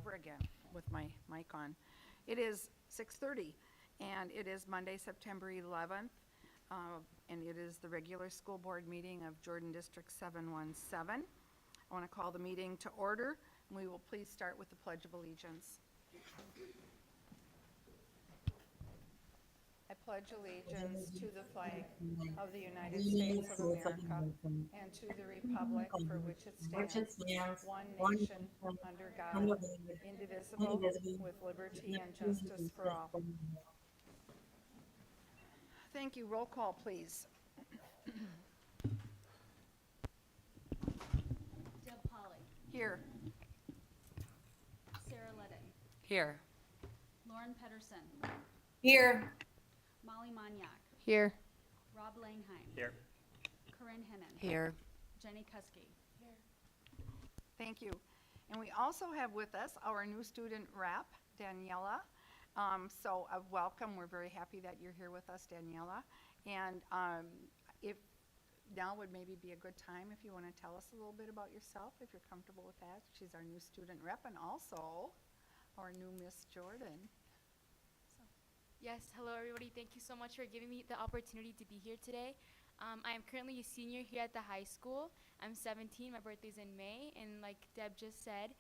over again with my mic on. It is 6:30, and it is Monday, September 11th, and it is the regular school board meeting of Jordan District 717. I want to call the meeting to order, and we will please start with the Pledge of Allegiance. I pledge allegiance to the flag of the United States of America and to the republic for which it stands, one nation, under God, indivisible, with liberty and justice for all. Thank you. Roll call, please. Deb Polly, Here. Sarah Ledden, Here. Lauren Pedersen, Here. Molly Maniak, Here. Rob Langheim, Here. Corinne Hennon, Here. Jenny Kuski. Thank you. And we also have with us our new student rep, Daniela. So welcome. We're very happy that you're here with us, Daniela. And if now would maybe be a good time if you want to tell us a little bit about yourself, if you're comfortable with that. She's our new student rep and also our new Miss Jordan. Yes, hello everybody. Thank you so much for giving me the opportunity to be here today. I am currently a senior here at the high school. I'm 17, my birthday's in May, and like Deb just said,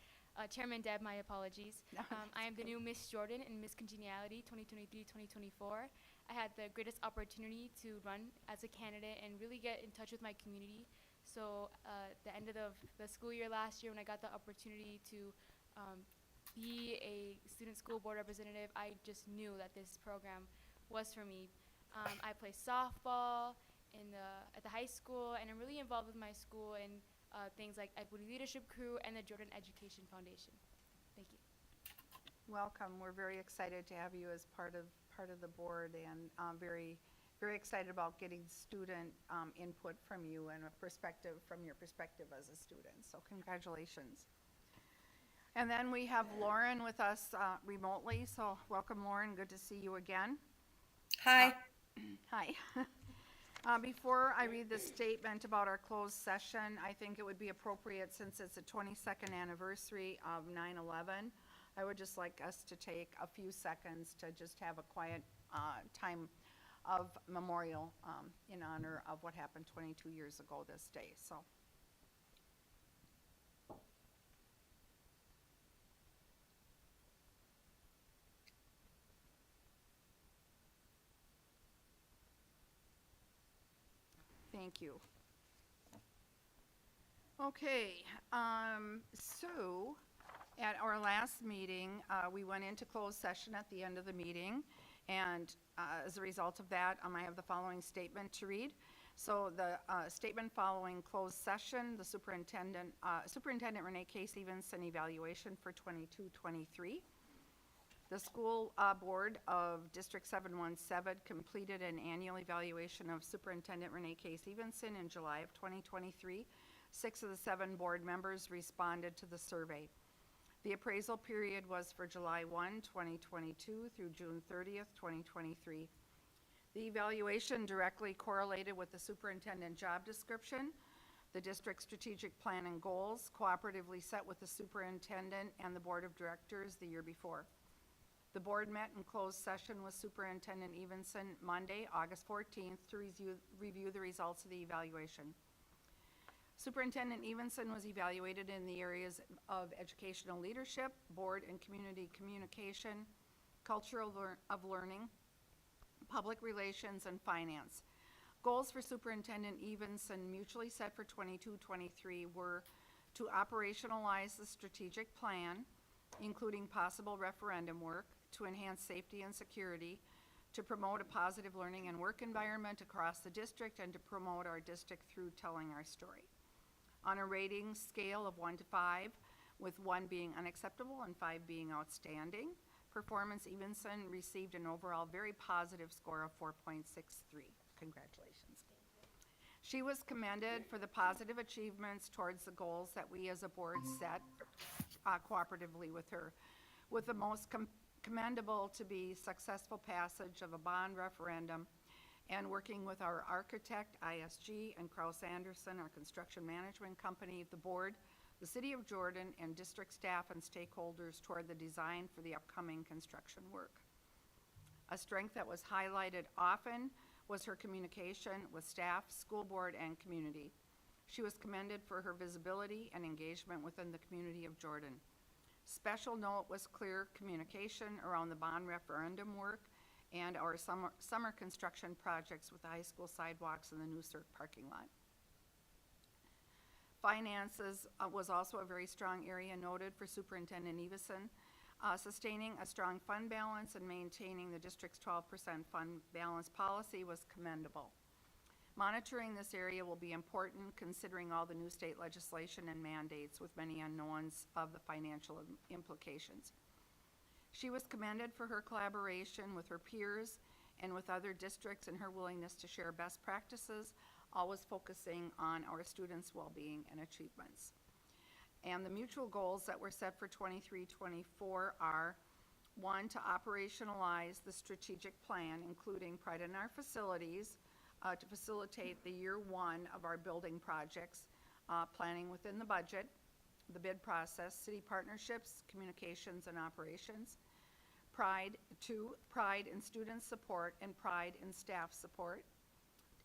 Chairman Deb, my apologies. I am the new Miss Jordan in Miss Congeniality 2023-2024. I had the greatest opportunity to run as a candidate and really get in touch with my community. So at the end of the school year last year, when I got the opportunity to be a student school board representative, I just knew that this program was for me. I play softball at the high school, and I'm really involved with my school in things like Equity Leadership Crew and the Jordan Education Foundation. Thank you. Welcome. We're very excited to have you as part of the board, and very excited about getting student input from you and a perspective from your perspective as a student. So congratulations. And then we have Lauren with us remotely. So welcome, Lauren. Good to see you again. Hi. Hi. Before I read the statement about our closed session, I think it would be appropriate, since it's the 22nd anniversary of 9/11, I would just like us to take a few seconds to just have a quiet time of memorial in honor of what happened 22 years ago this day. So. Thank you. Okay, so at our last meeting, we went into closed session at the end of the meeting, and as a result of that, I have the following statement to read. So the statement following closed session, the Superintendent Renee K. Stevenson evaluation for 22-23. The school board of District 717 completed an annual evaluation of Superintendent Renee K. Stevenson in July of 2023. 6 of the 7 board members responded to the survey. The appraisal period was for July 1, 2022 through June 30th, 2023. The evaluation directly correlated with the superintendent job description, the district strategic plan and goals cooperatively set with the superintendent and the board of directors the year before. The board met in closed session with Superintendent Evenson Monday, August 14th, to review the results of the evaluation. Superintendent Evenson was evaluated in the areas of educational leadership, board and community communication, culture of learning, public relations, and finance. Goals for Superintendent Evenson mutually set for 22-23 were to operationalize the strategic plan, including possible referendum work, to enhance safety and security, to promote a positive learning and work environment across the district, and to promote our district through telling our story. On a rating scale of 1 to 5, with 1 being unacceptable and 5 being outstanding, performance Evenson received an overall very positive score of 4.63. Congratulations. She was commended for the positive achievements towards the goals that we as a board set cooperatively with her, with the most commendable to be successful passage of a bond referendum and working with our architect, ISG, and Kraus Anderson, our construction management company, the board the City of Jordan, and district staff and stakeholders toward the design for the upcoming construction work. A strength that was highlighted often was her communication with staff, school board, and community. She was commended for her visibility and engagement within the community of Jordan. Special note was clear communication around the bond referendum work and our summer construction projects with the high school sidewalks and the new CERC parking lot. Finances was also a very strong area noted for Superintendent Evison. Sustaining a strong fund balance and maintaining the district's 12% fund balance policy was commendable. Monitoring this area will be important considering all the new state legislation and mandates with many unknowns of the financial implications. She was commended for her collaboration with her peers and with other districts and her willingness to share best practices, always focusing on our students' well-being and achievements. And the mutual goals that were set for 23-24 are, 1, to operationalize the strategic plan, including pride in our facilities, to facilitate the year 1 of our building projects, planning within the budget, the bid process, city partnerships, communications, and operations. 2, pride in student support and pride in staff support.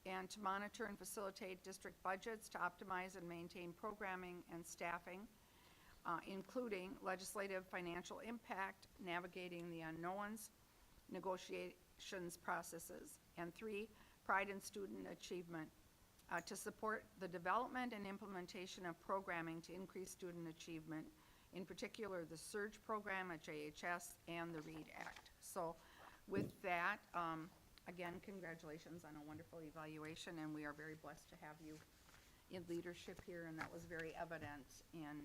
And to monitor and facilitate district budgets to optimize and maintain programming and staffing, including legislative financial impact, navigating the unknowns, negotiations processes. And 3, pride in student achievement, to support the development and implementation of programming to increase student achievement, in particular the SURGE program at JHS and the READ Act. So with that, again, congratulations on a wonderful evaluation, and we are very blessed to have you in leadership here, and that was very evident in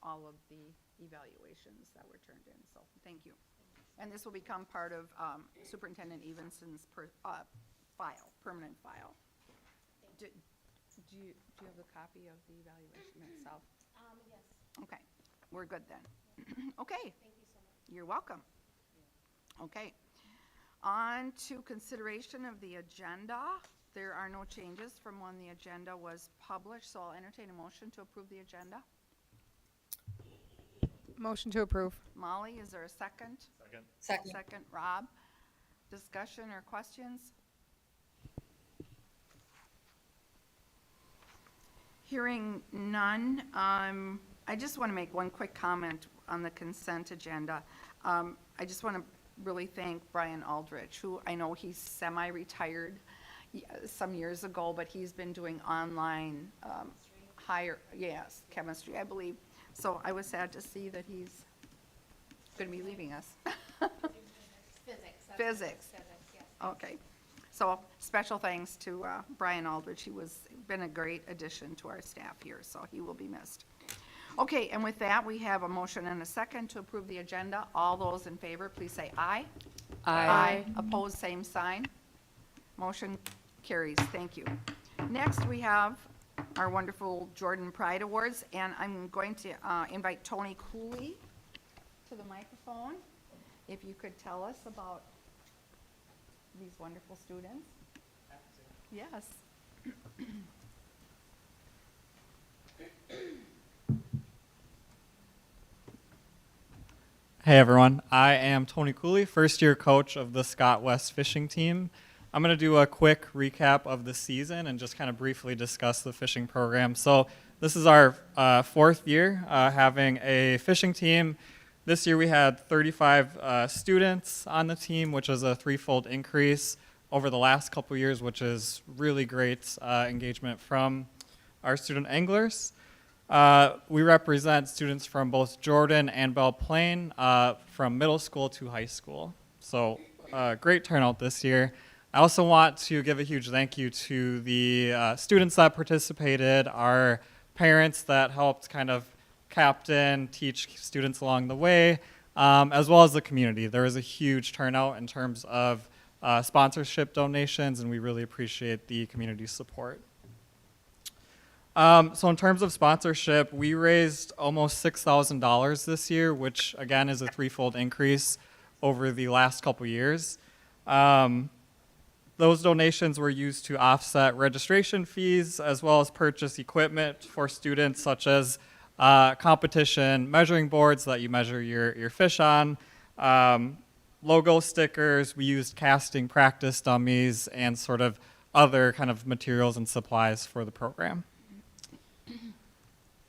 all of the evaluations that were turned in, so thank you. And this will become part of Superintendent Evenson's permanent file. Do you have the copy of the evaluation itself? Yes. Okay, we're good then. Okay. Thank you so much. You're welcome. Okay. On to consideration of the agenda. There are no changes from when the agenda was published, so I'll entertain a motion to approve the agenda. Motion to approve. Molly, is there a second? Second. Second, Rob. Discussion or questions? Hearing none, I just want to make one quick comment on the consent agenda. I just want to really thank Brian Aldrich, who I know he's semi-retired some years ago, but he's been doing online chemistry, I believe. So I was sad to see that he's going to be leaving us. Physics. Physics. Yes. Okay. So special thanks to Brian Aldrich. He was been a great addition to our staff here, so he will be missed. Okay, and with that, we have a motion and a second to approve the agenda. All those in favor, please say aye. Aye. Opposed, same sign. Motion carries. Thank you. Next, we have our wonderful Jordan Pride Awards, and I'm going to invite Tony Cooley to the microphone. If you could tell us about these wonderful students. Yes. Hey everyone, I am Tony Cooley, first year coach of the Scott West fishing team. I'm going to do a quick recap of the season and just kind of briefly discuss the fishing program. So this is our fourth year having a fishing team. This year we had 35 students on the team, which is a threefold increase over the last couple years, which is really great engagement from our student anglers. We represent students from both Jordan and Belle Plaine, from middle school to high school. So great turnout this year. I also want to give a huge thank you to the students that participated, our parents that helped kind of captain, teach students along the way, as well as the community. There was a huge turnout in terms of sponsorship donations, and we really appreciate the community support. So in terms of sponsorship, we raised almost $6,000 this year, which again is a threefold increase over the last couple years. Those donations were used to offset registration fees as well as purchase equipment for students such as competition measuring boards that you measure your fish on, logo stickers. We used casting practice dummies and sort of other kind of materials and supplies for the program.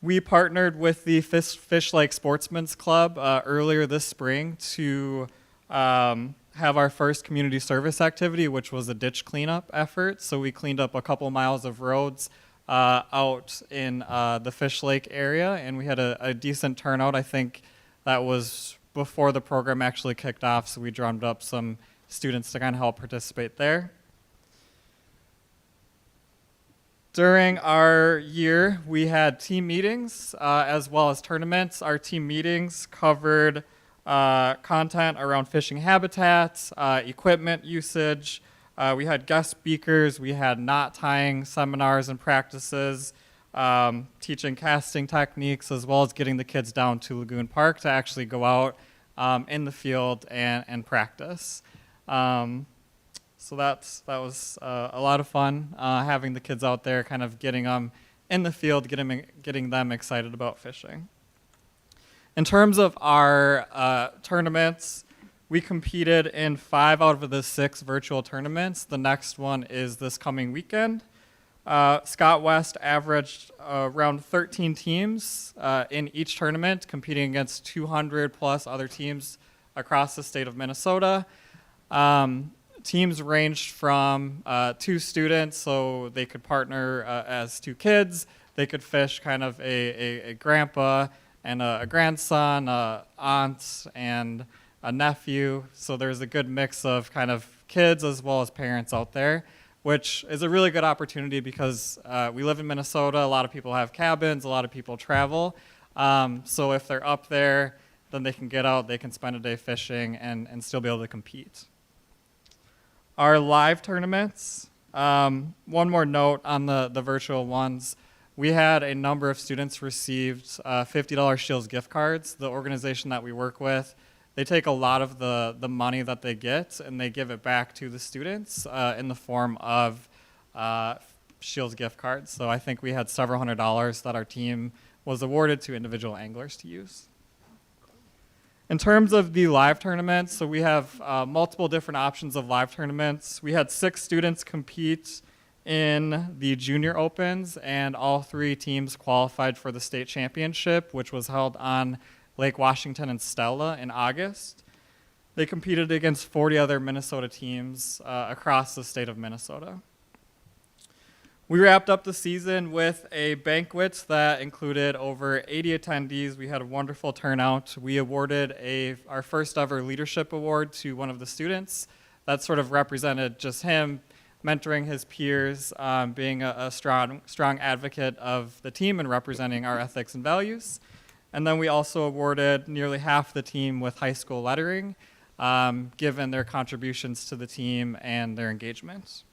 We partnered with the Fish Lake Sportsman's Club earlier this spring to have our first community service activity, which was a ditch cleanup effort. So we cleaned up a couple miles of roads out in the Fish Lake area, and we had a decent turnout. I think that was before the program actually kicked off, so we drummed up some students to kind of help participate there. During our year, we had team meetings as well as tournaments. Our team meetings covered content around fishing habitats, equipment usage. We had guest speakers. We had knot tying seminars and practices, teaching casting techniques, as well as getting the kids down to Lagoon Park to actually go out in the field and practice. So that was a lot of fun, having the kids out there, kind of getting them in the field, getting them excited about fishing. In terms of our tournaments, we competed in 5 out of the 6 virtual tournaments. The next one is this coming weekend. Scott West averaged around 13 teams in each tournament, competing against 200 plus other teams across the state of Minnesota. Teams ranged from 2 students, so they could partner as 2 kids. They could fish kind of a grandpa and a grandson, aunt and a nephew. So there's a good mix of kind of kids as well as parents out there, which is a really good opportunity because we live in Minnesota. A lot of people have cabins. A lot of people travel. So if they're up there, then they can get out. They can spend a day fishing and still be able to compete. Our live tournaments, one more note on the virtual ones. We had a number of students received $50 Shields gift cards. The organization that we work with, they take a lot of the money that they get and they give it back to the students in the form of Shields gift cards. So I think we had several $100s that our team was awarded to individual anglers to use. In terms of the live tournaments, so we have multiple different options of live tournaments. We had 6 students compete in the junior opens, and all 3 teams qualified for the state championship, which was held on Lake Washington and Stella in August. They competed against 40 other Minnesota teams across the state of Minnesota. We wrapped up the season with a banquet that included over 80 attendees. We had a wonderful turnout. We awarded our first ever leadership award to one of the students. That sort of represented just him mentoring his peers, being a strong advocate of the team and representing our ethics and values. And then we also awarded nearly half the team with high school lettering, given their contributions to the team and their engagement.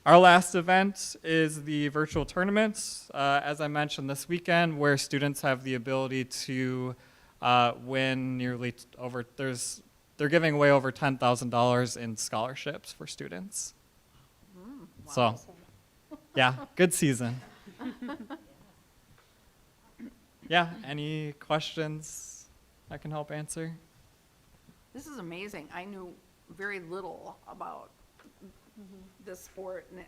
Our last event is the virtual tournaments, as I mentioned this weekend, where students have the ability to win they're giving away over $10,000 in scholarships for students. Wow. So, yeah, good season. Yeah, any questions I can help answer? This is amazing. I knew very little about this sport, and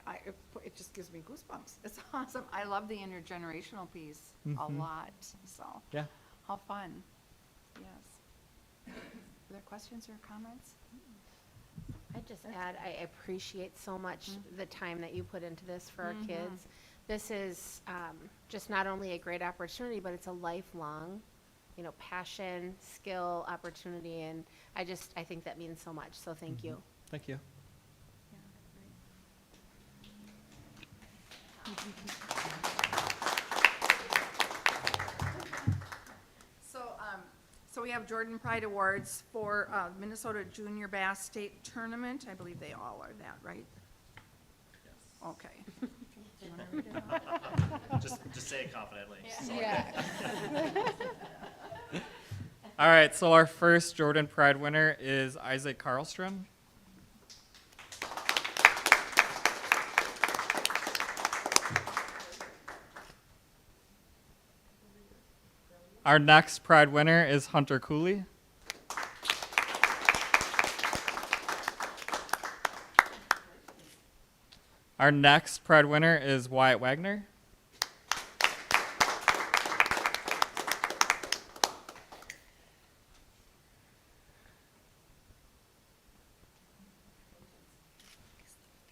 it just gives me goosebumps. It's awesome. I love the intergenerational piece a lot. So, Yeah. how fun. Yes. Are there questions or comments? I'd just add, I appreciate so much the time that you put into this for our kids. This is just not only a great opportunity, but it's a lifelong, passion, skill, opportunity, and I think that means so much. So thank you. Thank you. So we have Jordan Pride Awards for Minnesota Junior Bass State Tournament. I believe they all are that, right? Yes. Okay. Do you wanna read it out? Just say it confidently. All right, so our first Jordan Pride winner is Isaac Karlstrom. Our next Pride winner is Hunter Cooley. Our next Pride winner is Wyatt Wagner.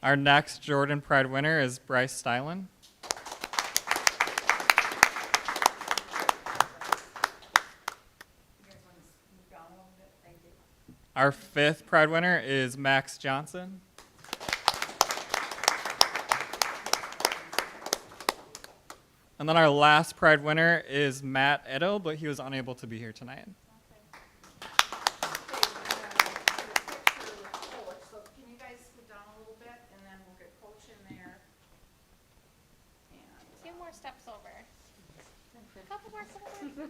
Our next Jordan Pride winner is Bryce Stylen. Our fifth Pride winner is Max Johnson. And then our last Pride winner is Matt Edo, but he was unable to be here tonight. So can you guys scoot down a little bit, and then we'll get Coach in there. And, 2 more steps over. Couple more steps over.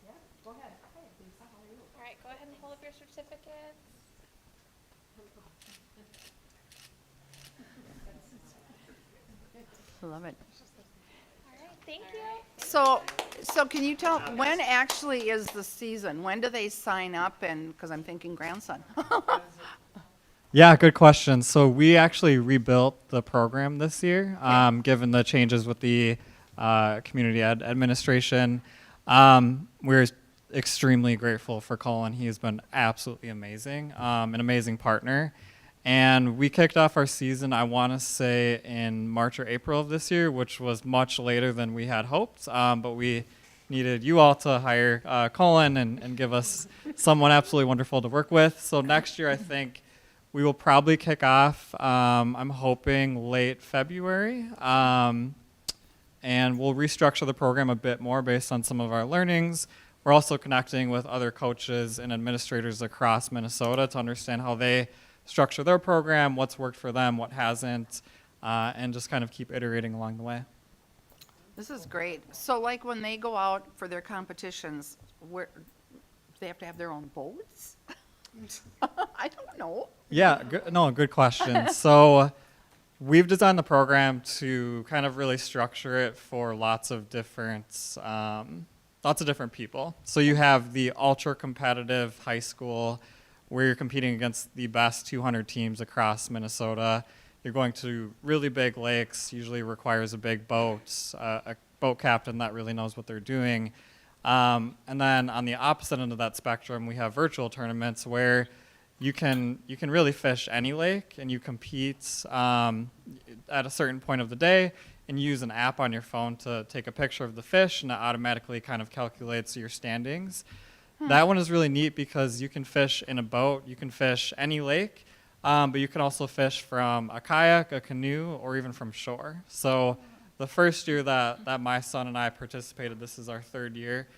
yeah, go ahead. Hey, Lisa, how are you? All right, go ahead and hold up your certificates. Love it. All right, thank you. So can you tell, when actually is the season? When do they sign up? And, because I'm thinking grandson. Yeah, good question. So we actually rebuilt the program this year, given the changes with the community administration. We're extremely grateful for Colin. He has been absolutely amazing, an amazing partner. And we kicked off our season, I want to say, in March or April of this year, which was much later than we had hoped. But we needed you all to hire Colin and give us someone absolutely wonderful to work with. So next year, I think we will probably kick off, I'm hoping, late February. And we'll restructure the program a bit more based on some of our learnings. We're also connecting with other coaches and administrators across Minnesota to understand how they structure their program, what's worked for them, what hasn't, and just kind of keep iterating along the way. This is great. So like when they go out for their competitions, where, they have to have their own boats? I don't know. Yeah, good question. So we've designed the program to kind of really structure it for lots of different people. So you have the ultra competitive high school where you're competing against the best 200 teams across Minnesota. You're going to really big lakes, usually requires a big boat, a boat captain that really knows what they're doing. And then on the opposite end of that spectrum, we have virtual tournaments where you can really fish any lake, and you compete at a certain point of the day, and you use an app on your phone to take a picture of the fish, and it automatically kind of calculates your standings. That one is really neat because you can fish in a boat, you can fish any lake, but you can also fish from a kayak, a canoe, or even from shore. So the first year that my son and I participated, this is our third year,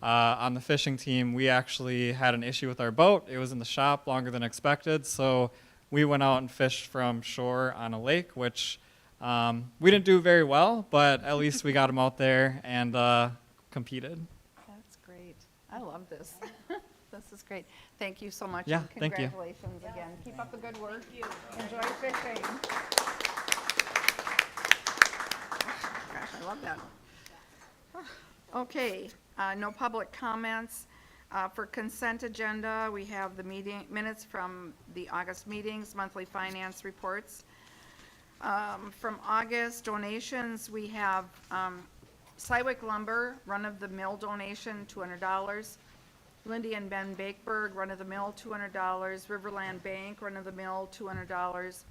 on the fishing team, we actually had an issue with our boat. It was in the shop longer than expected, so we went out and fished from shore on a lake, which we didn't do very well, but at least we got them out there and competed. That's great. I love this. This is great. Thank you so much. Yeah, and thank you. congratulations again. Keep up the good work. Enjoy fishing. Gosh, I love that. Okay, no public comments. For consent agenda, we have the minutes from the August meetings, monthly finance reports. From August donations, we have Cywick Lumber, run-of-the-mill donation, $200. Lindy and Ben Bakeberg, run-of-the-mill, $200. Riverland Bank, run-of-the-mill, $200.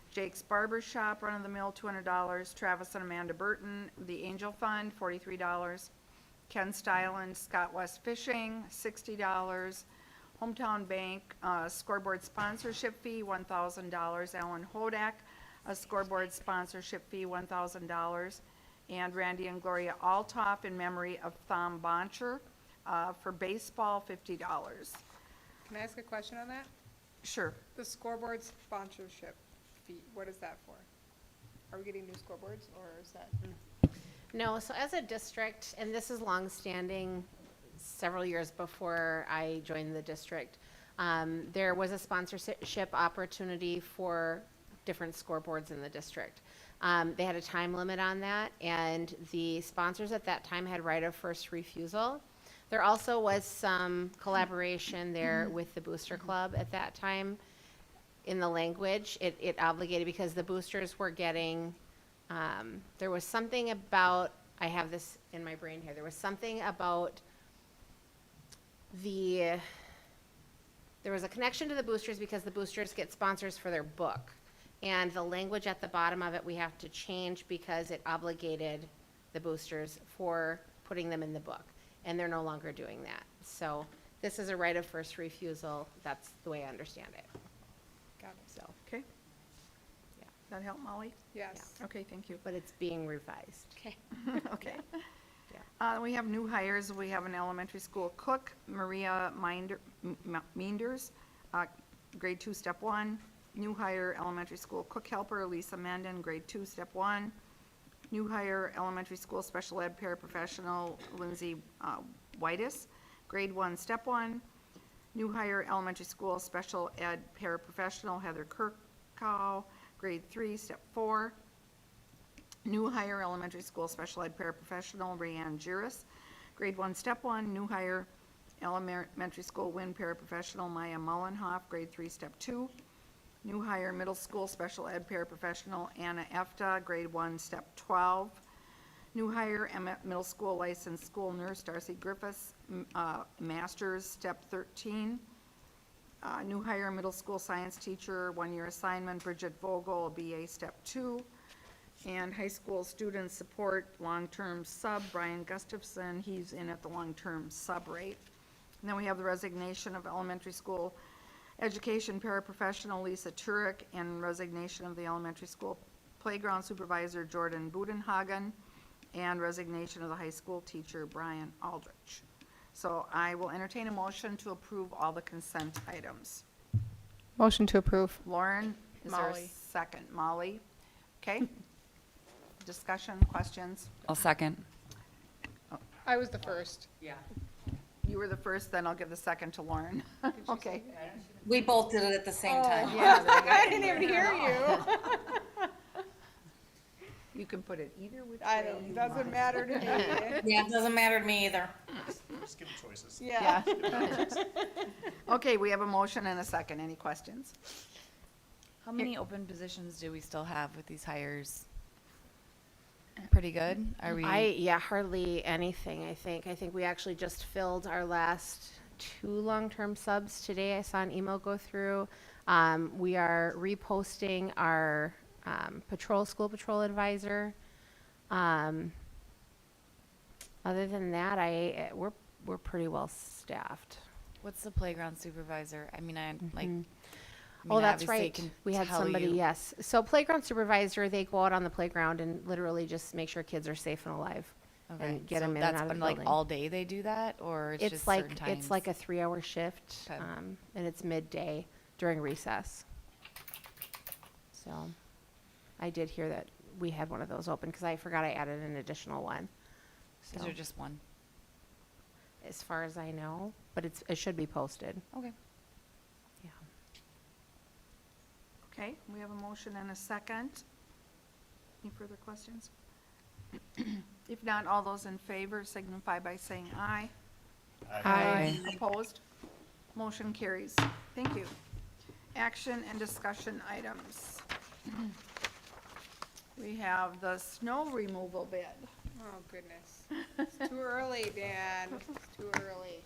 Jake's Barber Shop, run-of-the-mill, $200. Travis and Amanda Burton, the Angel Fund, $43. Ken Stylen, Scott West Fishing, $60. Hometown Bank, scoreboard sponsorship fee, $1,000. Alan Hodak, a scoreboard sponsorship fee, $1,000. And Randy and Gloria Altoff in memory of Thom Boncher, for baseball, $50. Can I ask a question on that? Sure. The scoreboard sponsorship fee, what is that for? Are we getting new scoreboards, or is that? No, so as a district, and this is longstanding, several years before I joined the district, there was a sponsorship opportunity for different scoreboards in the district. They had a time limit on that, and the sponsors at that time had right of first refusal. There also was some collaboration there with the Booster Club at that time in the language. It obligated, because the boosters were getting, there was something about, I have this in my brain here, there was something about there was a connection to the boosters because the boosters get sponsors for their book. And the language at the bottom of it, we have to change because it obligated the boosters for putting them in the book. And they're no longer doing that. So this is a right of first refusal. That's the way I understand it. Got it. So, Okay. Yeah. That help, Molly? Yes. Okay, thank you. but it's being revised. Okay. Okay. Yeah. We have new hires. We have an elementary school cook, Maria Meanders, grade 2, step 1. New hire, elementary school cook helper, Lisa Menden, grade 2, step 1. New hire, elementary school special ed paraprofessional, Lindsay Whitus, grade 1, step 1. New hire, elementary school special ed paraprofessional, Heather Kirkhow, grade 3, step 4. New hire, elementary school special ed paraprofessional, Rayanne Giris, grade 1, step 1. New hire, elementary school WIN paraprofessional, Maya Mullenhoff, grade 3, step 2. New hire, middle school special ed paraprofessional, Anna Efta, grade 1, step 12. New hire, middle school licensed school nurse, Darcy Griffiths, master's, step 13. New hire, middle school science teacher, 1-year assignment, Bridget Vogel, BA, step 2. And high school student support, long-term sub, Brian Gustafson, he's in at the long-term sub rate. And then we have the resignation of elementary school education paraprofessional Lisa Turek, and resignation of the elementary school playground supervisor Jordan Budenhagen, and resignation of the high school teacher Brian Aldrich. So I will entertain a motion to approve all the consent items. Motion to approve. Lauren, is there a Molly. second? Molly? Okay. Discussion, questions? I'll second. I was the first. You were the first, then I'll give the second to Lauren. Okay. We both did it at the same time. Yeah, I didn't even hear you. you can put it either which I way don't, you doesn't want. matter to me. Yeah, it doesn't matter to me either. Just give them choices. Yeah. Okay, we have a motion and a second. Any questions? How many open positions do we still have with these hires? Pretty good? Are we? Yeah, hardly anything, I think. I think we actually just filled our last 2 long-term subs today. I saw an email go through. We are reposting our school patrol advisor. Other than that, we're pretty well staffed. What's the playground supervisor? I mean, Oh, that's obviously right. can We had tell somebody, you- yes. So playground supervisor, they go out on the playground and literally just make sure kids are safe and alive. Okay, And get so them in and that's out of the when, like building. all day they do that, or it's just certain times? It's like a 3-hour shift, Okay. and it's midday during recess. So, I did hear that we had one of those open, because I forgot I added an additional one. Is So, there just one? as far as I know, but it should be posted. Okay. Yeah. Okay, we have a motion and a second. Any further questions? If not, all those in favor signify by saying aye. Aye. Opposed? Motion carries. Thank you. Action and discussion items. We have the snow removal bid. Oh, goodness. It's too early, Dan. It's too early.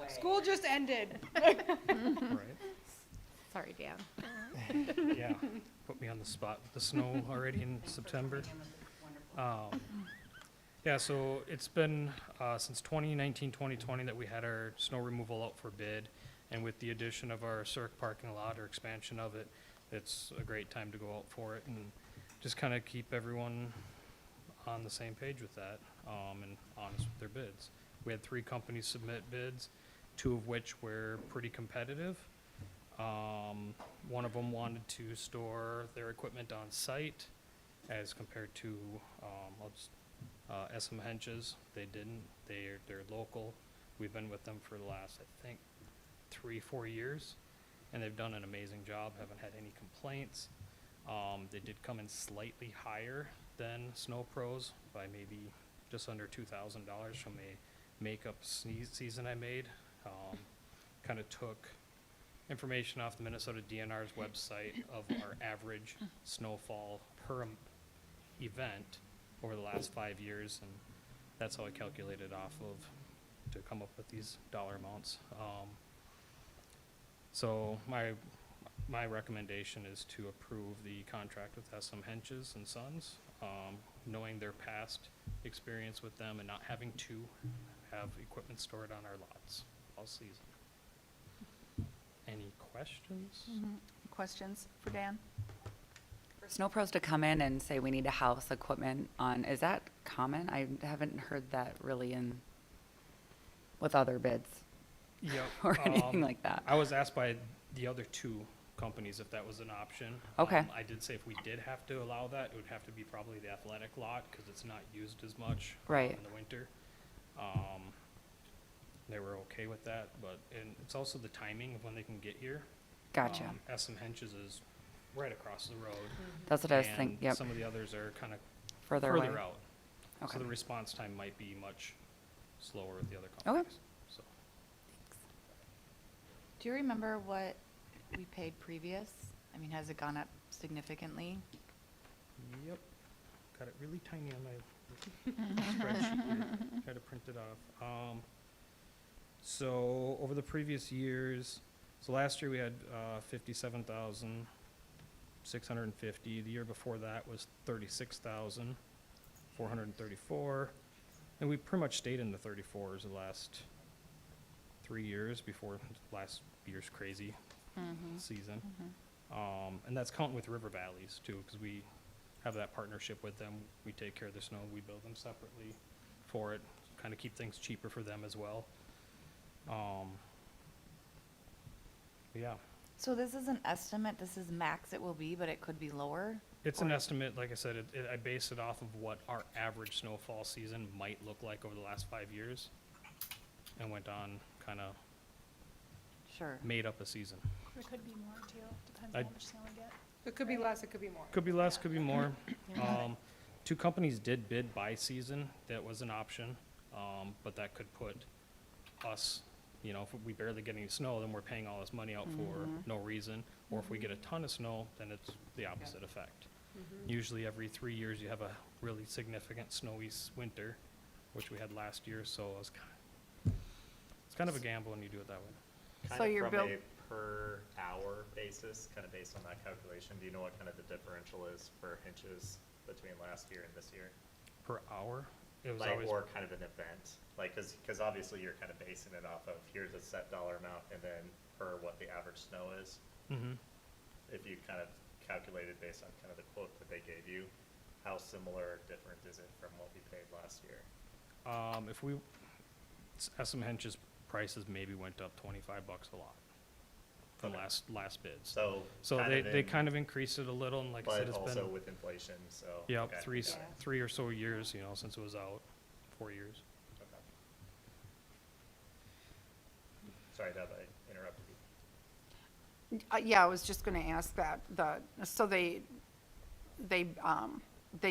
School just ended. Right. Sorry, Dan. Yeah, put me on the spot with the snow already in September. Yeah, so it's been since 2019, 2020 that we had our snow removal out for bid. And with the addition of our Cirque parking lot or expansion of it, it's a great time to go out for it and just kind of keep everyone on the same page with that and honest with their bids. We had 3 companies submit bids, 2 of which were pretty competitive. One of them wanted to store their equipment on site as compared to SM Henches. They didn't. They're local. We've been with them for the last, I think, 3-4 years. and they've done an amazing job, haven't had any complaints. They did come in slightly higher than Snow Pros by maybe just under $2,000 from a makeup season I made. Kind of took information off the Minnesota DNR's website of our average snowfall per event over the last 5 years, and that's how I calculated off of to come up with these dollar amounts. So my recommendation is to approve the contract with SM Henches and Sons, knowing their past experience with them and not having to have equipment stored on our lots all season. Any questions? Questions for Dan? For Snow Pros to come in and say we need to house equipment on, is that common? I haven't heard that really with other bids Yep. or anything like that. I was asked by the other two companies if that was an option. Okay. I did say if we did have to allow that, it would have to be probably the athletic lot because it's not used as much Right. in the winter. They were okay with that, and it's also the timing of when they can get here. Gotcha. SM Henches is right across the road. That's what I was and thinking, yep, Some of the others are kind of further away. further out. Okay. So the response time might be much slower with the other Okay. companies. So. Do you remember what we paid previous? I mean, has it gone up significantly? Yep. Got it really tiny on my spreadsheet here. Try to print it off. So over the previous years, so last year we had 57,650. The year before that was 36,434. And we pretty much stayed in the 34s the last 3 years before last year's crazy season. And that's counting with River Valleys too, because we have that partnership with them. We take care of the snow, we bill them separately for it, kind of keep things cheaper for them as well. Yeah, So this is an estimate, this is max it will be, but it could be lower? it's an estimate, like I said, I base it off of what our average snowfall season might look like over the last 5 years, and went on, kind of Sure. made up a season. It could be more too, depends I- on how much snow we get. It could be less, it could be more. Could be less, could be more. Two companies did bid by season, that was an option, but that could put us, if we barely get any snow, then we're paying all this money out for no reason. Or if we get a ton of snow, then it's the opposite effect. Usually every 3 years you have a really significant snowy winter, which we had last year, so it's kind of a gamble when you do it that way. So you're From built- a per hour basis, kind of based on that calculation, do you know what kind of the differential is for Hinches between last year and this year? Per hour, it was Like, always, or kind of an event, like, cause obviously you're kind of basing it off of, here's a set dollar amount, and then per what the average snow is. Mhm. If you kind of calculated based on kind of the quote that they gave you, how similar or different is it from what we paid last year? If we, SM Hench's prices maybe went up $25 a lot from Okay. last bids. So. So they kind of increased it a little, and like I said, But it's also been, with inflation, so. yeah, okay, three got it. 3 or so years, since it was out, 4 years. Okay. Sorry, Deb, I interrupted you. Yeah, I was just gonna ask that, so they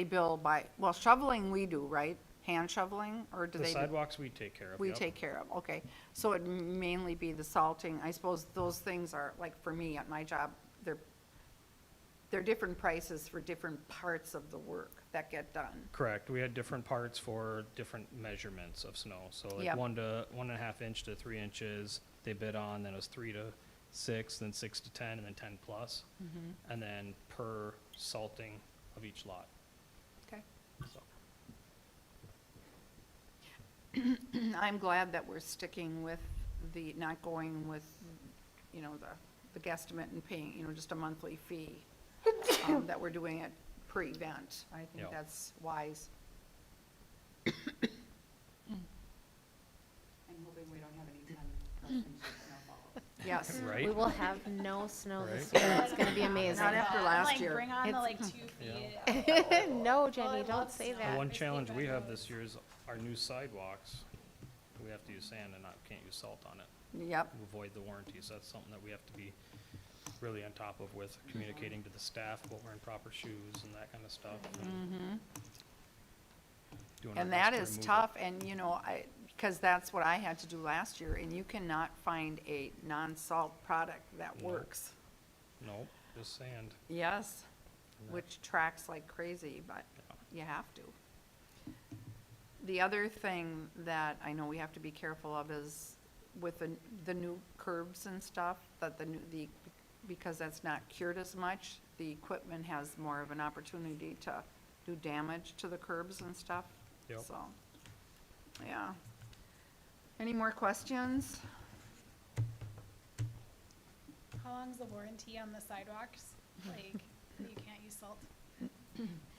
bill by, well, shoveling we do, right? Hand shoveling, or do The they? do- sidewalks we take care of, We yep. take care of, okay. So it'd mainly be the salting. I suppose those things are, like for me at my job, they're different prices for different parts of the work that get done. Correct. We had different parts for different measurements of snow. So like Yep. 1.5 inch to 3 inches, they bid on, then it was 3 to 6, then 6 to 10, and then 10 plus. And then per salting of each lot, Okay. so. I'm glad that we're sticking with not going with, the guesstimate and paying, just a monthly fee. That we're doing it per event. I think Yeah. that's wise. I'm hoping we don't have any 10 snowfall. Yes. Right? We will have no snow this Right. year. It's gonna be amazing. Not after last year. Bring on the It's- 2 Yeah. feet. No, I Jenny, love don't say snow. The that. one I see challenge we that have goes. this year is our new sidewalks. we have to use sand and can't use salt on it. Yep. To avoid the warranty, so that's something that we have to be really on top of with communicating to the staff about wearing proper shoes and that kind of stuff. Doing our And best that to is remove it. tough, and because that's what I had to do last year, and you cannot find a non-salt product that No. works. Nope, just sand. Yes, And that- which tracks like crazy, but you have to. The other thing that I know we have to be careful of is with the new curbs and stuff, that because that's not cured as much, the equipment has more of an opportunity to do damage to the curbs and stuff. Yep. So, yeah. Any more questions? How long's the warranty on the sidewalks? Like, that you can't use salt?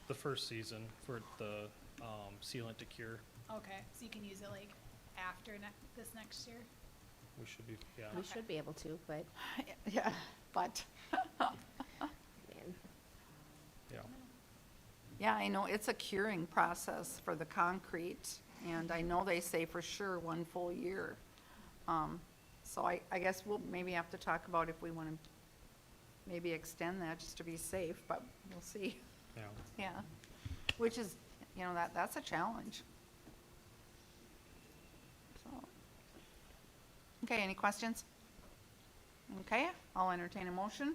The first season for the sealant to cure, Okay, so you can use it like after this next year? we should be, yeah. We should be able to, but, Yeah, but, man, Yeah. yeah, I know it's a curing process for the concrete, and I know they say for sure 1 full year. So I guess we'll maybe have to talk about if we want to maybe extend that just to be safe, but we'll see. Yeah. Yeah, which is, that's a challenge. So, okay, any questions? Okay, I'll entertain a motion.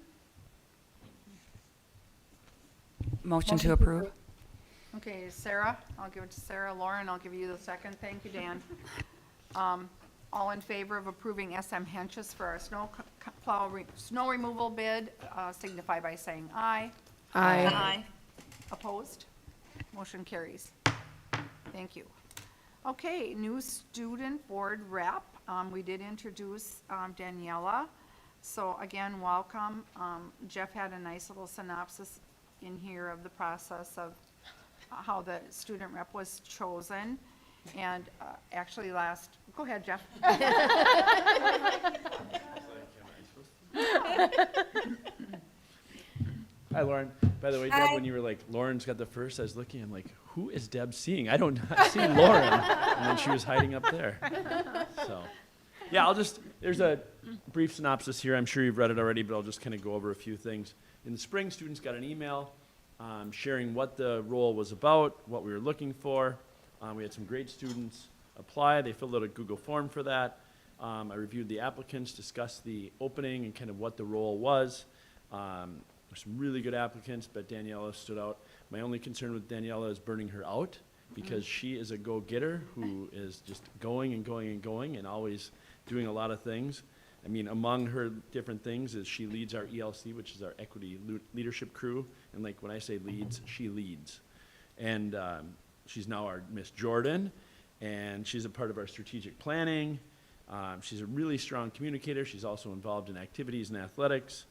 Motion to approve? Okay, Sarah, I'll give it to Sarah. Lauren, I'll give you the second. Thank you, Dan. All in favor of approving SM Henches for our snow removal bid, signify by saying aye. Aye. Opposed? Motion carries. Thank you. Okay, new student board rep. We did introduce Daniela. So again, welcome. Jeff had a nice little synopsis in here of the process of how the student rep was chosen. And actually go ahead, Jeff. Hi, Lauren. By the way, Deb, when you were like, Lauren's got the first, I was looking, I'm like, who is Deb seeing? I don't see Lauren. And then she was hiding up there. So, yeah, there's a brief synopsis here. I'm sure you've read it already, but I'll just kind of go over a few things. In the spring, students got an email sharing what the role was about, what we were looking for. We had some great students apply. They filled out a Google form for that. I reviewed the applicants, discussed the opening and kind of what the role was. There's some really good applicants, but Daniela stood out. My only concern with Daniela is burning her out because she is a go-getter who is just going and going and going and always doing a lot of things. I mean, among her different things is she leads our ELC, which is our equity leadership crew. And like when I say leads, she leads. And she's now our Miss Jordan, and she's a part of our strategic planning. She's a really strong communicator. She's also involved in activities and athletics.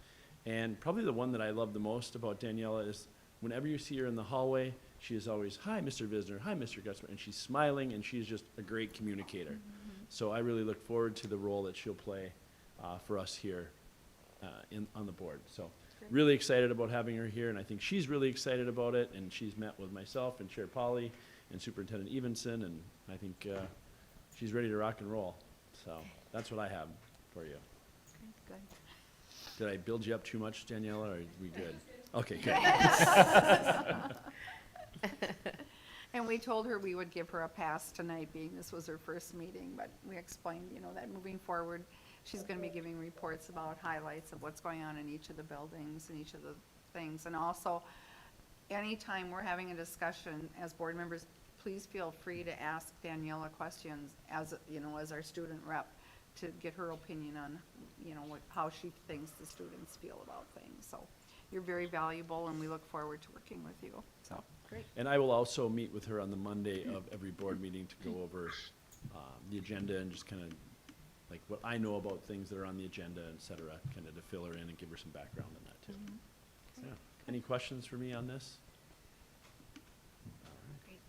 And probably the one that I love the most about Daniela is whenever you see her in the hallway, she is always, hi, Mr. Visner, hi, Mr. Gutzman, and she's smiling, and she's just a great communicator. So I really look forward to the role that she'll play for us here on the board. So really excited about having her here, and I think she's really excited about it, and she's met with myself and Chair Polly and Superintendent Evenson, and I think she's ready to rock and roll. So that's what I have for you. Good. Did I build you up too much, Daniela, or are we good? Okay, good. And we told her we would give her a pass tonight, being this was her first meeting, but we explained, that moving forward, she's going to be giving reports about highlights of what's going on in each of the buildings and each of the things. And also, anytime we're having a discussion as board members, please feel free to ask Daniela questions as our student rep to get her opinion on, how she thinks the students feel about things. So you're very valuable, and we look forward to working with you. So, great. And I will also meet with her on the Monday of every board meeting to go over the agenda and just kind of like what I know about things that are on the agenda, et cetera, kind of to fill her in and give her some background on that too. So, yeah. Any questions for me on this?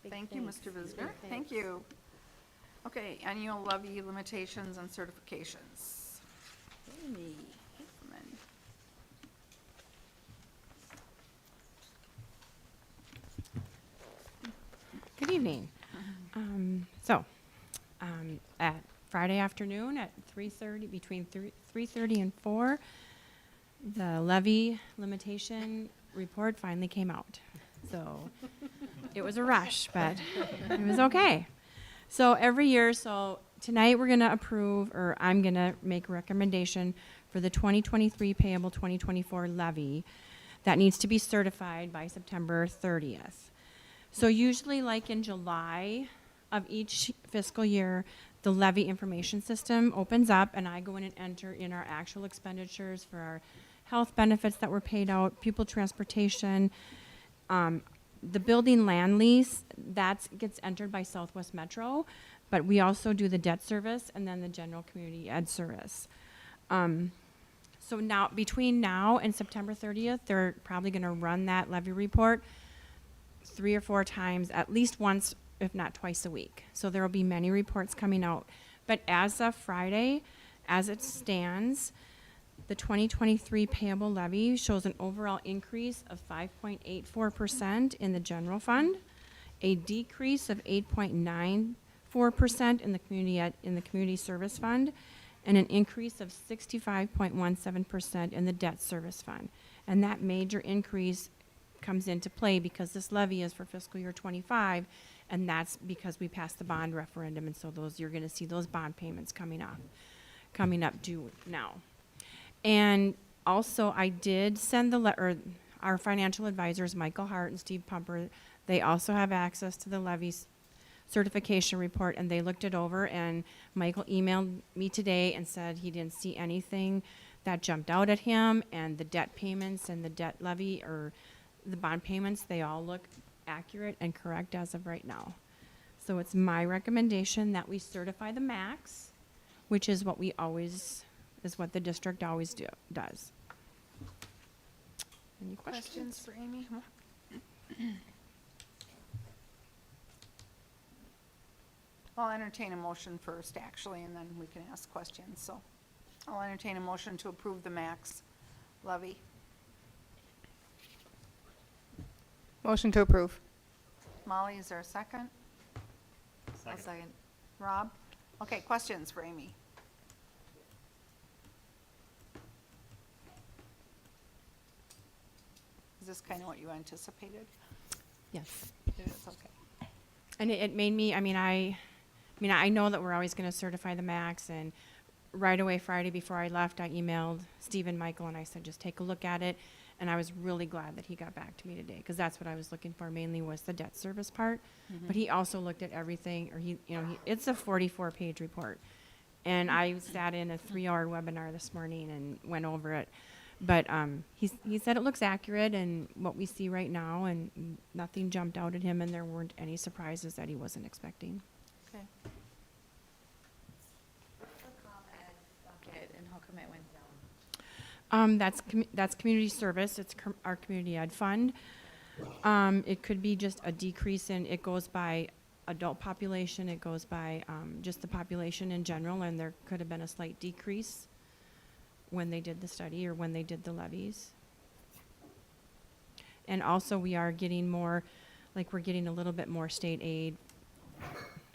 big Thank you, thanks. Mr. Visner. Big Thank thanks. you. Okay, annual levy limitations and certifications. Amy Hickman. Good evening. at Friday afternoon at 3:30, between 3:30 and 4, the levy limitation report finally came out. So it was a rush, but it was okay. So every year, so tonight we're going to approve, or I'm going to make a recommendation for the 2023 payable 2024 levy that needs to be certified by September 30th. So usually, like in July of each fiscal year, the levy information system opens up and I go in and enter in our actual expenditures for our health benefits that were paid out, pupil transportation, the building land lease, that gets entered by Southwest Metro, but we also do the debt service and then the general community ed service. So now, between now and September 30th, they're probably gonna run that levy report 3 or 4 times, at least once, if not twice a week. So there will be many reports coming out. But as of Friday, as it stands, the 2023 payable levy shows an overall increase of 5.84% in the general fund, a decrease of 8.94% in the community service fund, and an increase of 65.17% in the debt service fund. And that major increase comes into play because this levy is for fiscal year 25, and that's because we passed the bond referendum, and so you're going to see those bond payments coming up due now. And also, I did send the letter. Our financial advisors, Michael Hart and Steve Pumper, they also have access to the levy certification report, and they looked it over. And Michael emailed me today and said he didn't see anything that jumped out at him, and the debt payments and the debt levy or the bond payments, they all look accurate and correct as of right now. So it's my recommendation that we certify the max, which is what the district always does. Any questions? For Amy? I'll entertain a motion first, actually, and then we can ask questions. So I'll entertain a motion to approve the max levy. Motion to approve. Molly, is there a second? Second. Rob? Okay, questions for Amy? Is this kind of what you anticipated? Yes. It is, okay. And it made me, I know that we're always going to certify the max, and right away Friday before I left, I emailed Steve and Michael, and I said, just take a look at it. And I was really glad that he got back to me today, because that's what I was looking for mainly, was the debt service part. But he also looked at everything, or it's a 44-page report. And I sat in a 3-hour webinar this morning and went over it. But he said it looks accurate and what we see right now, and nothing jumped out at him, and there weren't any surprises that he wasn't expecting. Okay. And how come it went down? That's community service. It's our community ed fund. It could be just a decrease in, it goes by adult population, it goes by just the population in general, and there could have been a slight decrease when they did the study or when they did the levies. And also we are getting more, we're getting a little bit more state aid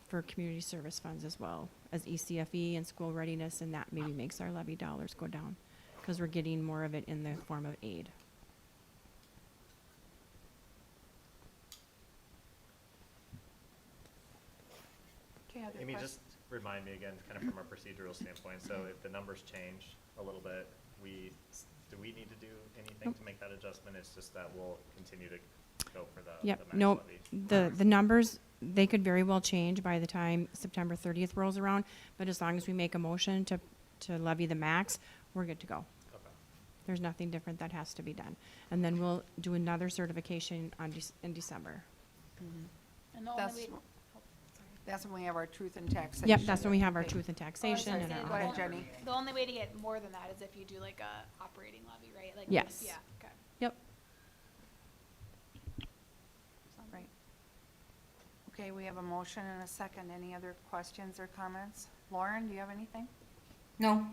for community service funds as well as ECFE and school readiness, and that maybe makes our levy dollars go down, because we're getting more of it in the form of aid. Okay, other Amy, questions? just remind me again, kind of from a procedural standpoint, so if the numbers change a little bit, do we need to do anything to make that adjustment? It's just that we'll continue to go for the Yep, max no, levy? the numbers, they could very well change by the time September 30th rolls around, but as long as we make a motion to levy the max, we're good to go. Okay. There's nothing different that has to be done. And then we'll do another certification in December. And the That's, only way, that's when we have our truth and taxation. Yep, that's when we have our Okay. truth and oh, I was taxation gonna and say, our Go ahead, audit. Jenny. the only way to get more than that is if you do like a operating levy, right? Like Yes. Yeah, okay. Yep. Right. Okay, we have a motion and a second. Any other questions or comments? Lauren, do you have anything? No,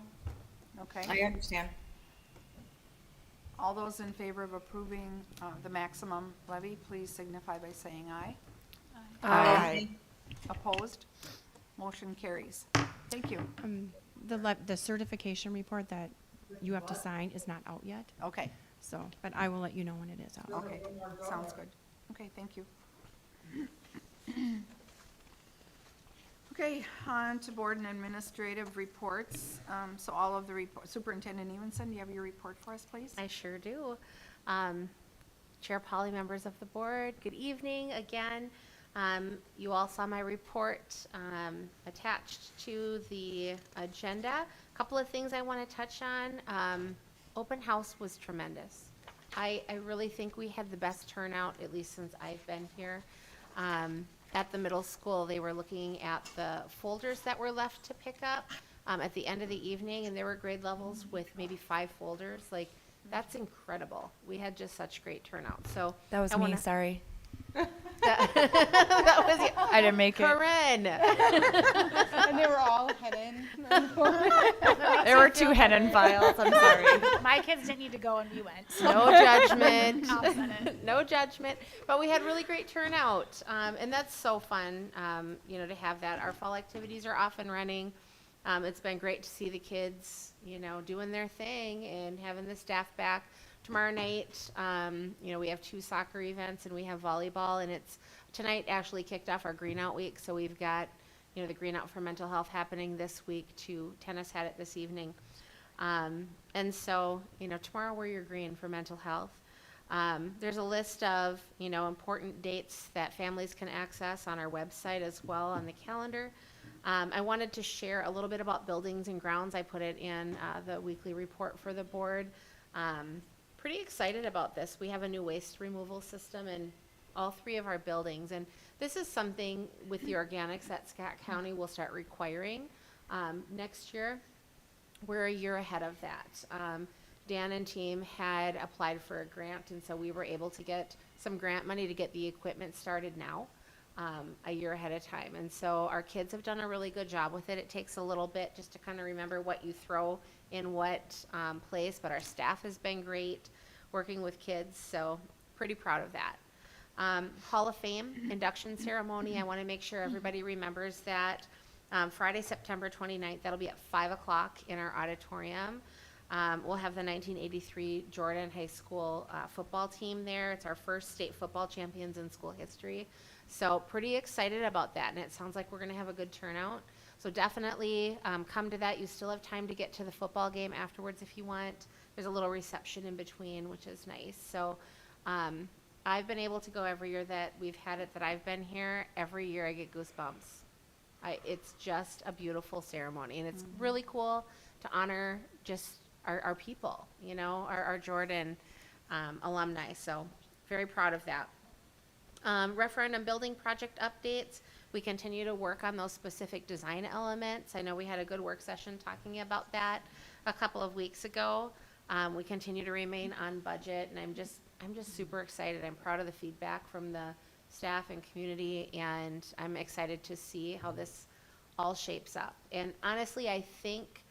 Okay. I understand. All those in favor of approving the maximum levy, please signify by saying aye. Aye. Opposed? Motion carries. Thank you. The certification report that you have to sign is not out yet, Okay, so, but I will let you know when it is out. okay, sounds good. Okay, thank you. Okay, on to board and administrative reports. So all of the report, Superintendent Evenson, do you have your report for us, please? I sure do. Chair Polly, members of the board, good evening again. You all saw my report attached to the agenda. A couple of things I want to touch on. Open house was tremendous. I really think we had the best turnout, at least since I've been here. At the middle school, they were looking at the folders that were left to pick up at the end of the evening, and there were grade levels with maybe 5 folders. Like, that's incredible. We had just such great turnout. So That was I me, wanna- sorry. that was you. I didn't make it. Corinne. And they were all hidden. There were 2 Henan files, I'm sorry. My kids didn't need to go and we went. No judgment. I'll send it. No judgment. But we had really great turnout. And that's so fun, to have that. Our fall activities are off and running. It's been great to see the kids, doing their thing and having the staff back. Tomorrow night, we have 2 soccer events and we have volleyball, and tonight actually kicked off our Green Out Week. So we've got, the Green Out for Mental Health happening this week too. Tennis had it this evening. And so, tomorrow wear your green for mental health. There's a list of, important dates that families can access on our website as well on the calendar. I wanted to share a little bit about buildings and grounds. I put it in the weekly report for the board. Pretty excited about this. We have a new waste removal system in all 3 of our buildings, and this is something with the organics that Scott County will start requiring next year. We're a year ahead of that. Dan and team had applied for a grant, and so we were able to get some grant money to get the equipment started now, a year ahead of time. And so our kids have done a really good job with it. It takes a little bit just to kind of remember what you throw in what place, but our staff has been great working with kids, so pretty proud of that. Hall of Fame induction ceremony, I want to make sure everybody remembers that. Friday, September 29th, that'll be at 5 o'clock in our auditorium. We'll have the 1983 Jordan High School football team there. It's our first state football champions in school history. So pretty excited about that, and it sounds like we're going to have a good turnout. So definitely come to that. You still have time to get to the football game afterwards if you want. There's a little reception in between, which is nice. So I've been able to go every year that we've had it that I've been here. Every year I get goosebumps. It's just a beautiful ceremony, and it's really cool to honor just our people, our Jordan alumni. So very proud of that. Referendum building project updates. We continue to work on those specific design elements. I know we had a good work session talking about that a couple of weeks ago. We continue to remain on budget, and I'm just super excited. I'm proud of the feedback from the staff and community, and I'm excited to see how this all shapes up. And honestly, I think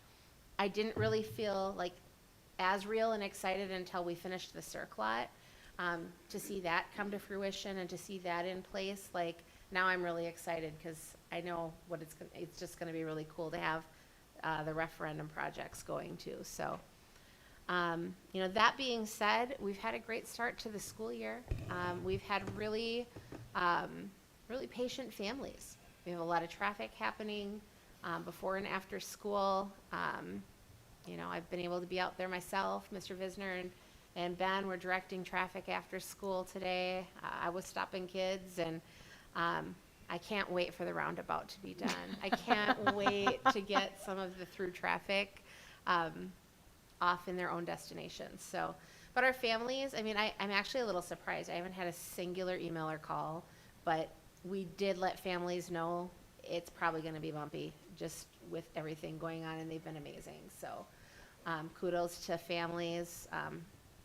I didn't really feel like as real and excited until we finished the circ lot. To see that come to fruition and to see that in place, like now I'm really excited because I know it's just going to be really cool to have the referendum projects going too. So, that being said, we've had a great start to the school year. We've had really patient families. We have a lot of traffic happening before and after school. I've been able to be out there myself. Mr. Visner and Ben were directing traffic after school today. I was stopping kids, and I can't wait for the roundabout to be done. I can't wait to get some of the through traffic off in their own destinations. So, but our families, I'm actually a little surprised. I haven't had a singular email or call, but we did let families know it's probably going to be bumpy just with everything going on, and they've been amazing. So kudos to families.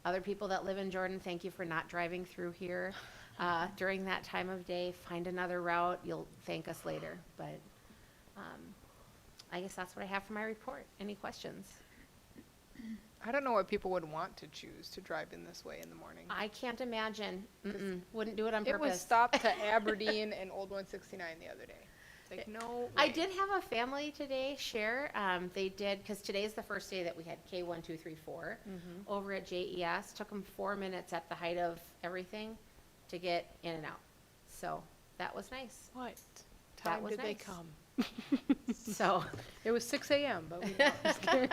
Other people that live in Jordan, thank you for not driving through here during that time of day. Find another route. You'll thank us later. But I guess that's what I have for my report. Any questions? I don't know what people would want to choose to drive in this way in the morning. I can't imagine. Wouldn't do it on It was purpose. stopped to Aberdeen and Old 169 the other day. Like, no I way. did have a family today share. They did, because today's the first day that we had K1, 2, 3, 4 over at JES. Took them 4 minutes at the height of everything to get in and out. So that was nice. What That time was did they nice. come? So, It was 6 a.m., but we know. Just kidding.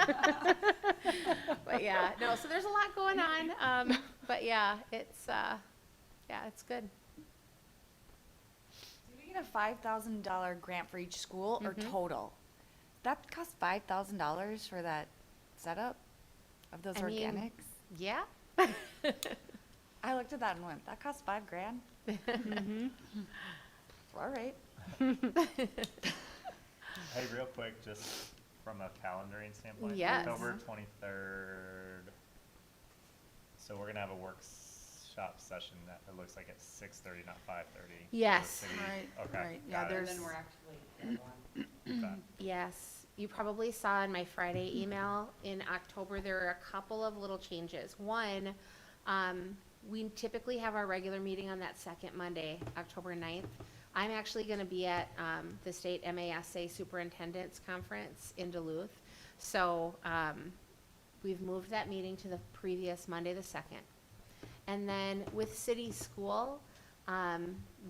but yeah, no, so there's a lot going on. But yeah, it's good. Did we get a $5,000 grant for each school or Mhm. total? That cost $5,000 for that setup of those I mean, organics? Yeah. I looked at that and went, that cost $5,000? All right. Hey, real quick, just from a calendaring standpoint. Yes. October 23rd. So we're gonna have a workshop session that it looks like it's 6:30, not 5:30. for the Yes. city. Right, Okay. right. Yeah, got it. there's- And then we're actually Okay. Yes, you probably saw in my Friday email in October, there are a couple of little changes. One, we typically have our regular meeting on that second Monday, October 9th. I'm actually gonna be at, the state MASA Superintendent's Conference in Duluth. So, we've moved that meeting to the previous Monday, the 2nd. And then with city school,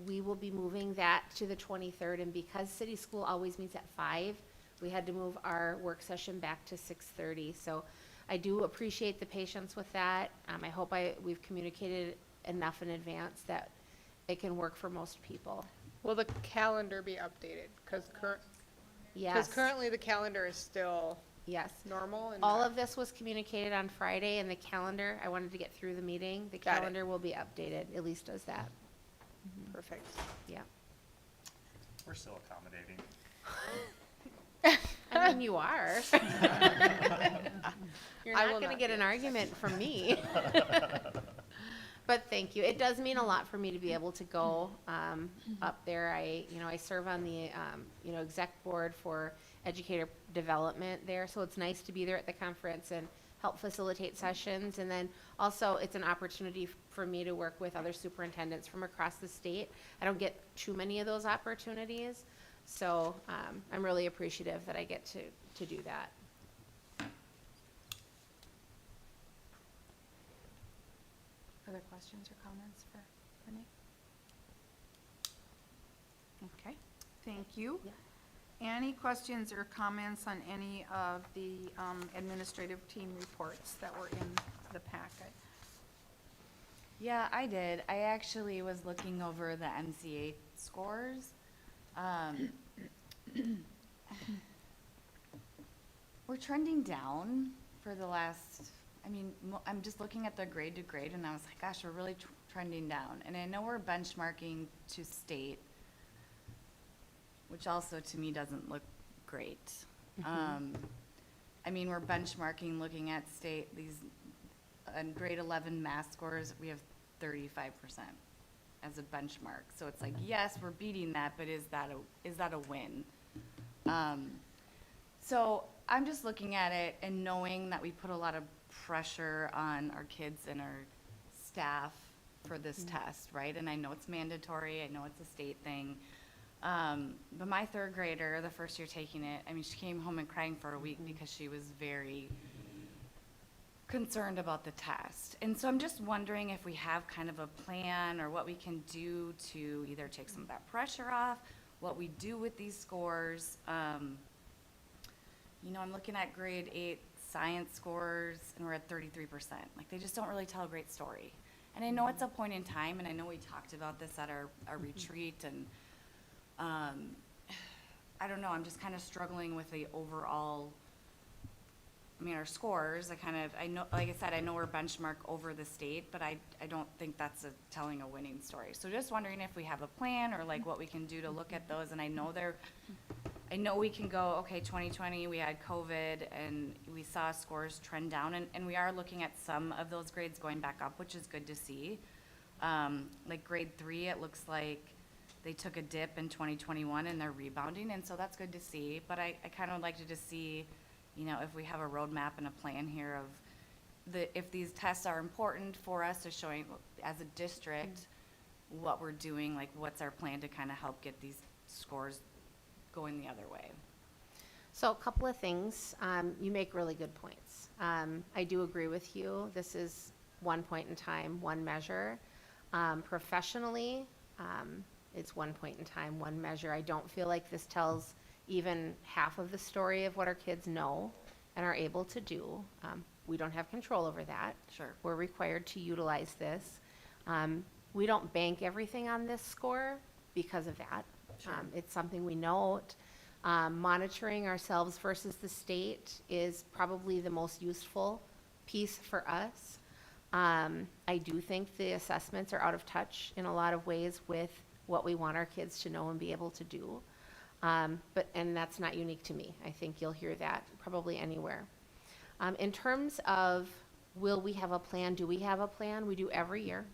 we will be moving that to the 23rd, and because city school always meets at 5, we had to move our work session back to 6:30. So I do appreciate the patience with that. I hope we've communicated enough in advance that it can work for most people. Will the calendar be updated? Because Yes, currently the calendar is still yes. normal and All not- of this was communicated on Friday, and the calendar, I wanted to get through the meeting. The Got it. calendar will be updated, at least does that. perfect. Yeah. We're still accommodating. I mean, you are. You're I not will gonna not get be an argument from me. But thank you. It does mean a lot for me to be able to go up there. I serve on the, exec board for educator development there. So it's nice to be there at the conference and help facilitate sessions. And then also, it's an opportunity for me to work with other superintendents from across the state. I don't get too many of those opportunities. So I'm really appreciative that I get to do that. Other questions or comments for Renee? Okay, thank you. Yeah. Any questions or comments on any of the administrative team reports that were in the packet? Yeah, I did. I actually was looking over the MCA scores. We're trending down for the last, I'm just looking at the grade to grade, and I was like, gosh, we're really trending down. And I know we're benchmarking to state, which also to me doesn't look great. We're benchmarking, looking at state, in grade 11 math scores, we have 35% as a benchmark. So it's like, yes, we're beating that, but is that a win? So I'm just looking at it and knowing that we put a lot of pressure on our kids and our staff for this test, right? And I know it's mandatory, I know it's a state thing. But my third grader, the first year taking it, she came home and crying for a week because she was very concerned about the test. And so I'm just wondering if we have kind of a plan or what we can do to either take some of that pressure off, what we do with these scores. I'm looking at grade 8 science scores, and we're at 33%. Like, they just don't really tell a great story. And I know it's a point in time, and I know we talked about this at our retreat, and I don't know, I'm just kind of struggling with the overall, our scores, I know, like I said, I know we're benchmark over the state, but I don't think that's telling a winning story. So just wondering if we have a plan or like what we can do to look at those, and I know we can go, okay, 2020, we had COVID, and we saw scores trend down, and we are looking at some of those grades going back up, which is good to see. Like grade 3, it looks like they took a dip in 2021, and they're rebounding, and so that's good to see. But I kind of would like to just see, if we have a roadmap and a plan here of if these tests are important for us, to showing as a district what we're doing, like what's our plan to kind of help get these scores going the other way? So a couple of things. You make really good points. I do agree with you. This is one point in time, one measure. Professionally, it's one point in time, one measure. I don't feel like this tells even half of the story of what our kids know and are able to do. We don't have control over that. Sure. We're required to utilize this. We don't bank everything on this score because of that. It's something we note. Monitoring ourselves versus the state is probably the most useful piece for us. I do think the assessments are out of touch in a lot of ways with what we want our kids to know and be able to do. And that's not unique to me. I think you'll hear that probably anywhere. In terms of will we have a plan, do we have a plan? We do every year.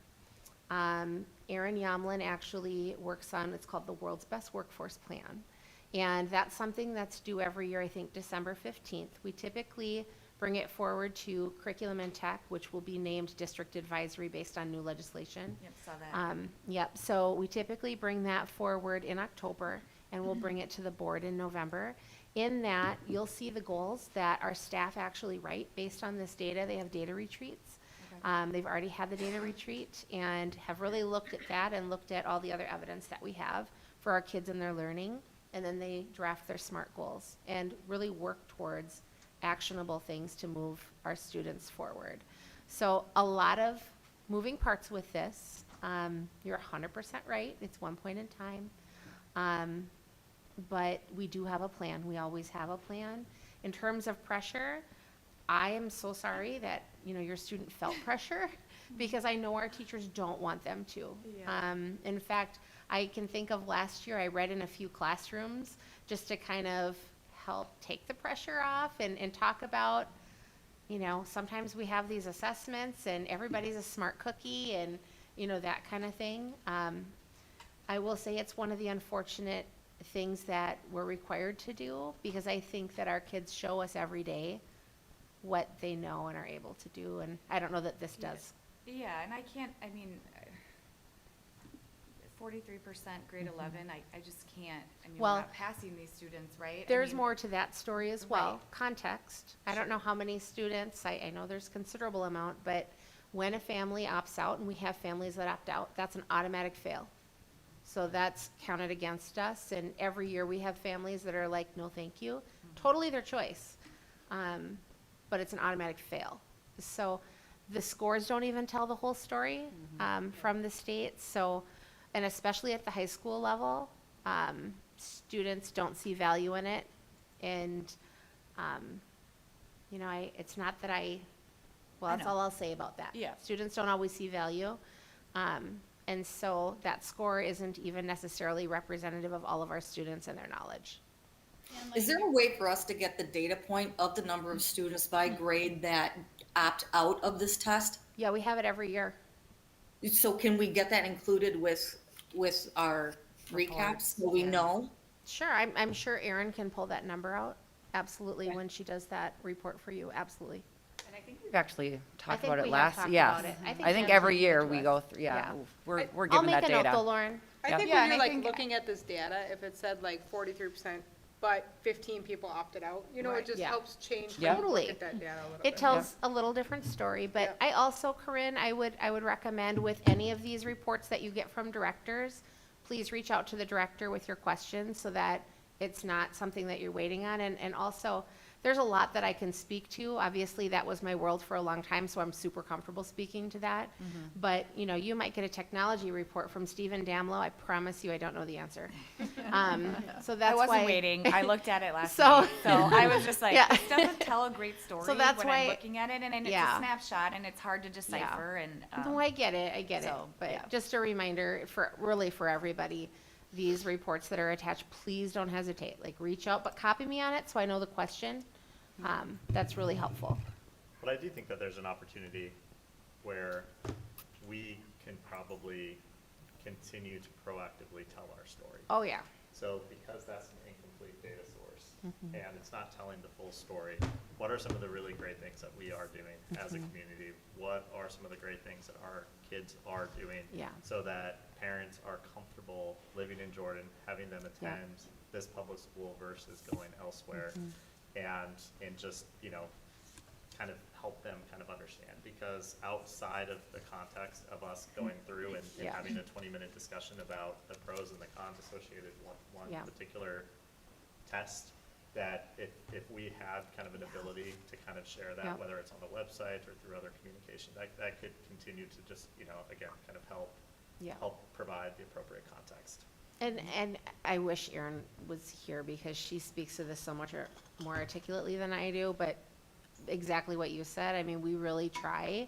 Erin Yomlin actually works on, it's called the World's Best Workforce Plan. And that's something that's due every year, I think December 15th. We typically bring it forward to Curriculum and Tech, which will be named District Advisory based on new legislation. Yep, saw that. Yep, so we typically bring that forward in October, and we'll bring it to the board in November. In that, you'll see the goals that our staff actually write based on this data. They have data retreats. They've already had the data retreat and have really looked at that and looked at all the other evidence that we have for our kids and their learning. And then they draft their SMART goals and really work towards actionable things to move our students forward. So a lot of moving parts with this. You're 100% right. It's one point in time. But we do have a plan. We always have a plan. In terms of pressure, I am so sorry that, your student felt pressure because I know our teachers don't want them to. Yeah. In fact, I can think of last year, I read in a few classrooms just to kind of help take the pressure off and talk about, sometimes we have these assessments and everybody's a smart cookie and, that kind of thing. I will say it's one of the unfortunate things that we're required to do because I think that our kids show us every day what they know and are able to do, and I don't know that this does. Yeah, and 43% grade 11, I just can't, we're Well, not passing these students, right? There's more to that story as well. Right. Context. I don't know how many students, I know there's considerable amount, but when a family opts out, and we have families that opt out, that's an automatic fail. So that's counted against us, and every year we have families that are like, no, thank you. Totally their choice. But it's an automatic fail. So the scores don't even tell the whole story from the state. So, and especially at the high school level, students don't see value in it. And, it's not that that's all I'll say about that. Yeah. Students don't always see value. And so that score isn't even necessarily representative of all of our students and their knowledge. And Is there a way for us to get the data point of the number of students by grade that opt out of this test? Yeah, we have it every year. So can we get that included with our recaps so we know? Sure, I'm sure Erin can pull that number out. Absolutely, when she does that report for you, absolutely. And I think we've actually talked think about it we have last, talked yeah. about it. I think I think Erin every can year give it we to go us. through, yeah, we're I'll given that make a note data. though, Lauren. I Yeah. think Yeah, when and you're I like think- looking at this data, if it said like 43%, but 15 people opted out, it just Yeah. helps change Yeah. how you look Totally. at that data a little It bit. tells a little different story, but Yep. I also, Corinne, I would recommend with any of these reports that you get from directors, please reach out to the director with your questions so that it's not something that you're waiting on. And also, there's a lot that I can speak to. Obviously, that was my world for a long time, so I'm super comfortable speaking to that. But, you might get a technology report from Stephen Damlow. I promise you, I don't know the answer. So that's I why. wasn't waiting. I looked at it last So- week, so I was just like, Yeah. this doesn't tell a great story So that's when why- I'm looking at it, and it's Yeah. a snapshot, and it's hard to decipher, and, No, I get it, so, But yeah. just a reminder for everybody, these reports that are attached, please don't hesitate. Like, reach out, but copy me on it so I know the question. That's really helpful. But I do think that there's an opportunity where we can probably continue to proactively tell our story. Oh, yeah. So because that's an incomplete data source, and it's not telling the full story. What are some of the really great things that we are doing as a community? What are some of the great things that our kids are doing? Yeah. So that parents are comfortable living in Jordan, having them Yeah. attend this public school versus going elsewhere, and just, you know, kind of help them kind of understand, because outside of the context of us going through and Yeah. having a 20-minute discussion about the pros and the cons associated with one Yeah. particular test, that if we had kind of an ability to kind of share that, Yeah. whether it's on the website or through other communication, that could continue to just, you know, again, kind of help Yeah. provide the appropriate context. And I wish Erin was here because she speaks to this so much more articulately than I do, but exactly what you said, I mean, we really try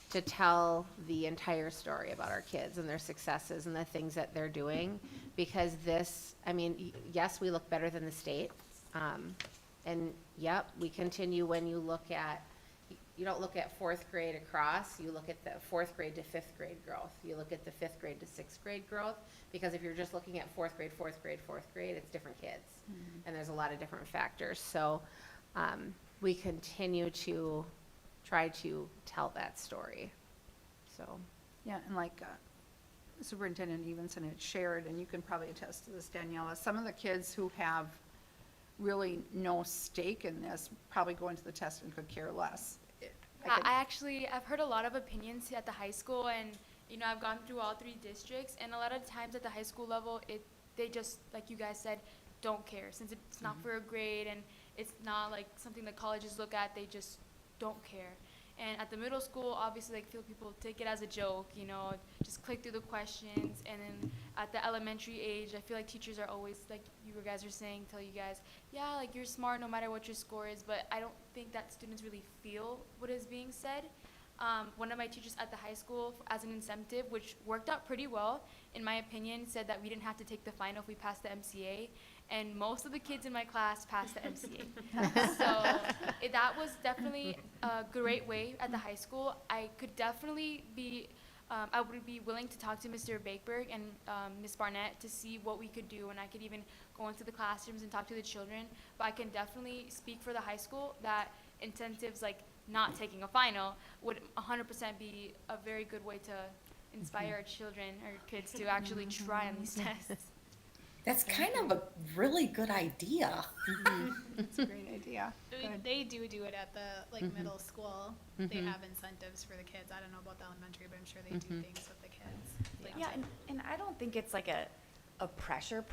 to tell the entire story about our kids and their successes and the things that they're doing, because this, I mean, yes, we look better than the state. And yep, we continue when you look at, you don't look at fourth grade across, you look at the fourth grade to fifth grade growth. You look at the fifth grade to sixth grade growth, because if you're just looking at fourth grade, it's different kids. And there's a lot of different factors. So, we continue to try to tell that story, so. Yeah, and like Superintendent Evenson had shared, and you can probably attest to this, Daniela, some of the kids who have really no stake in this probably go into the test and could care less. I've heard a lot of opinions at the high school, and, you know, I've gone through all 3 districts, and a lot of times at the high school level, they just, like you guys said, don't care. Since it's not for a grade and it's not like something that colleges look at, they just don't care. And at the middle school, obviously, like, feel people take it as a joke, you know, just click through the questions. And then at the elementary age, I feel like teachers are always, like you guys are saying, tell you guys, yeah, like, you're smart no matter what your score is. But I don't think that students really feel what is being said. One of my teachers at the high school, as an incentive, which worked out pretty well, in my opinion, said that we didn't have to take the final if we passed the MCA. And most of the kids in my class passed the MCA. So that was definitely a great way at the high school. I could definitely be, I would be willing to talk to Mr. Bakeberg and Ms. Barnett to see what we could do, and I could even go into the classrooms and talk to the children. But I can definitely speak for the high school that incentives like not taking a final would 100% be a very good way to inspire our children or kids to actually try on these tests. That's kind of a really good idea. It's a great idea. Good. They do it at the, like, middle school. They have incentives for the kids. I don't know about the elementary, but I'm sure they do things with the kids. Like, Yeah, and I don't think it's like a pressure,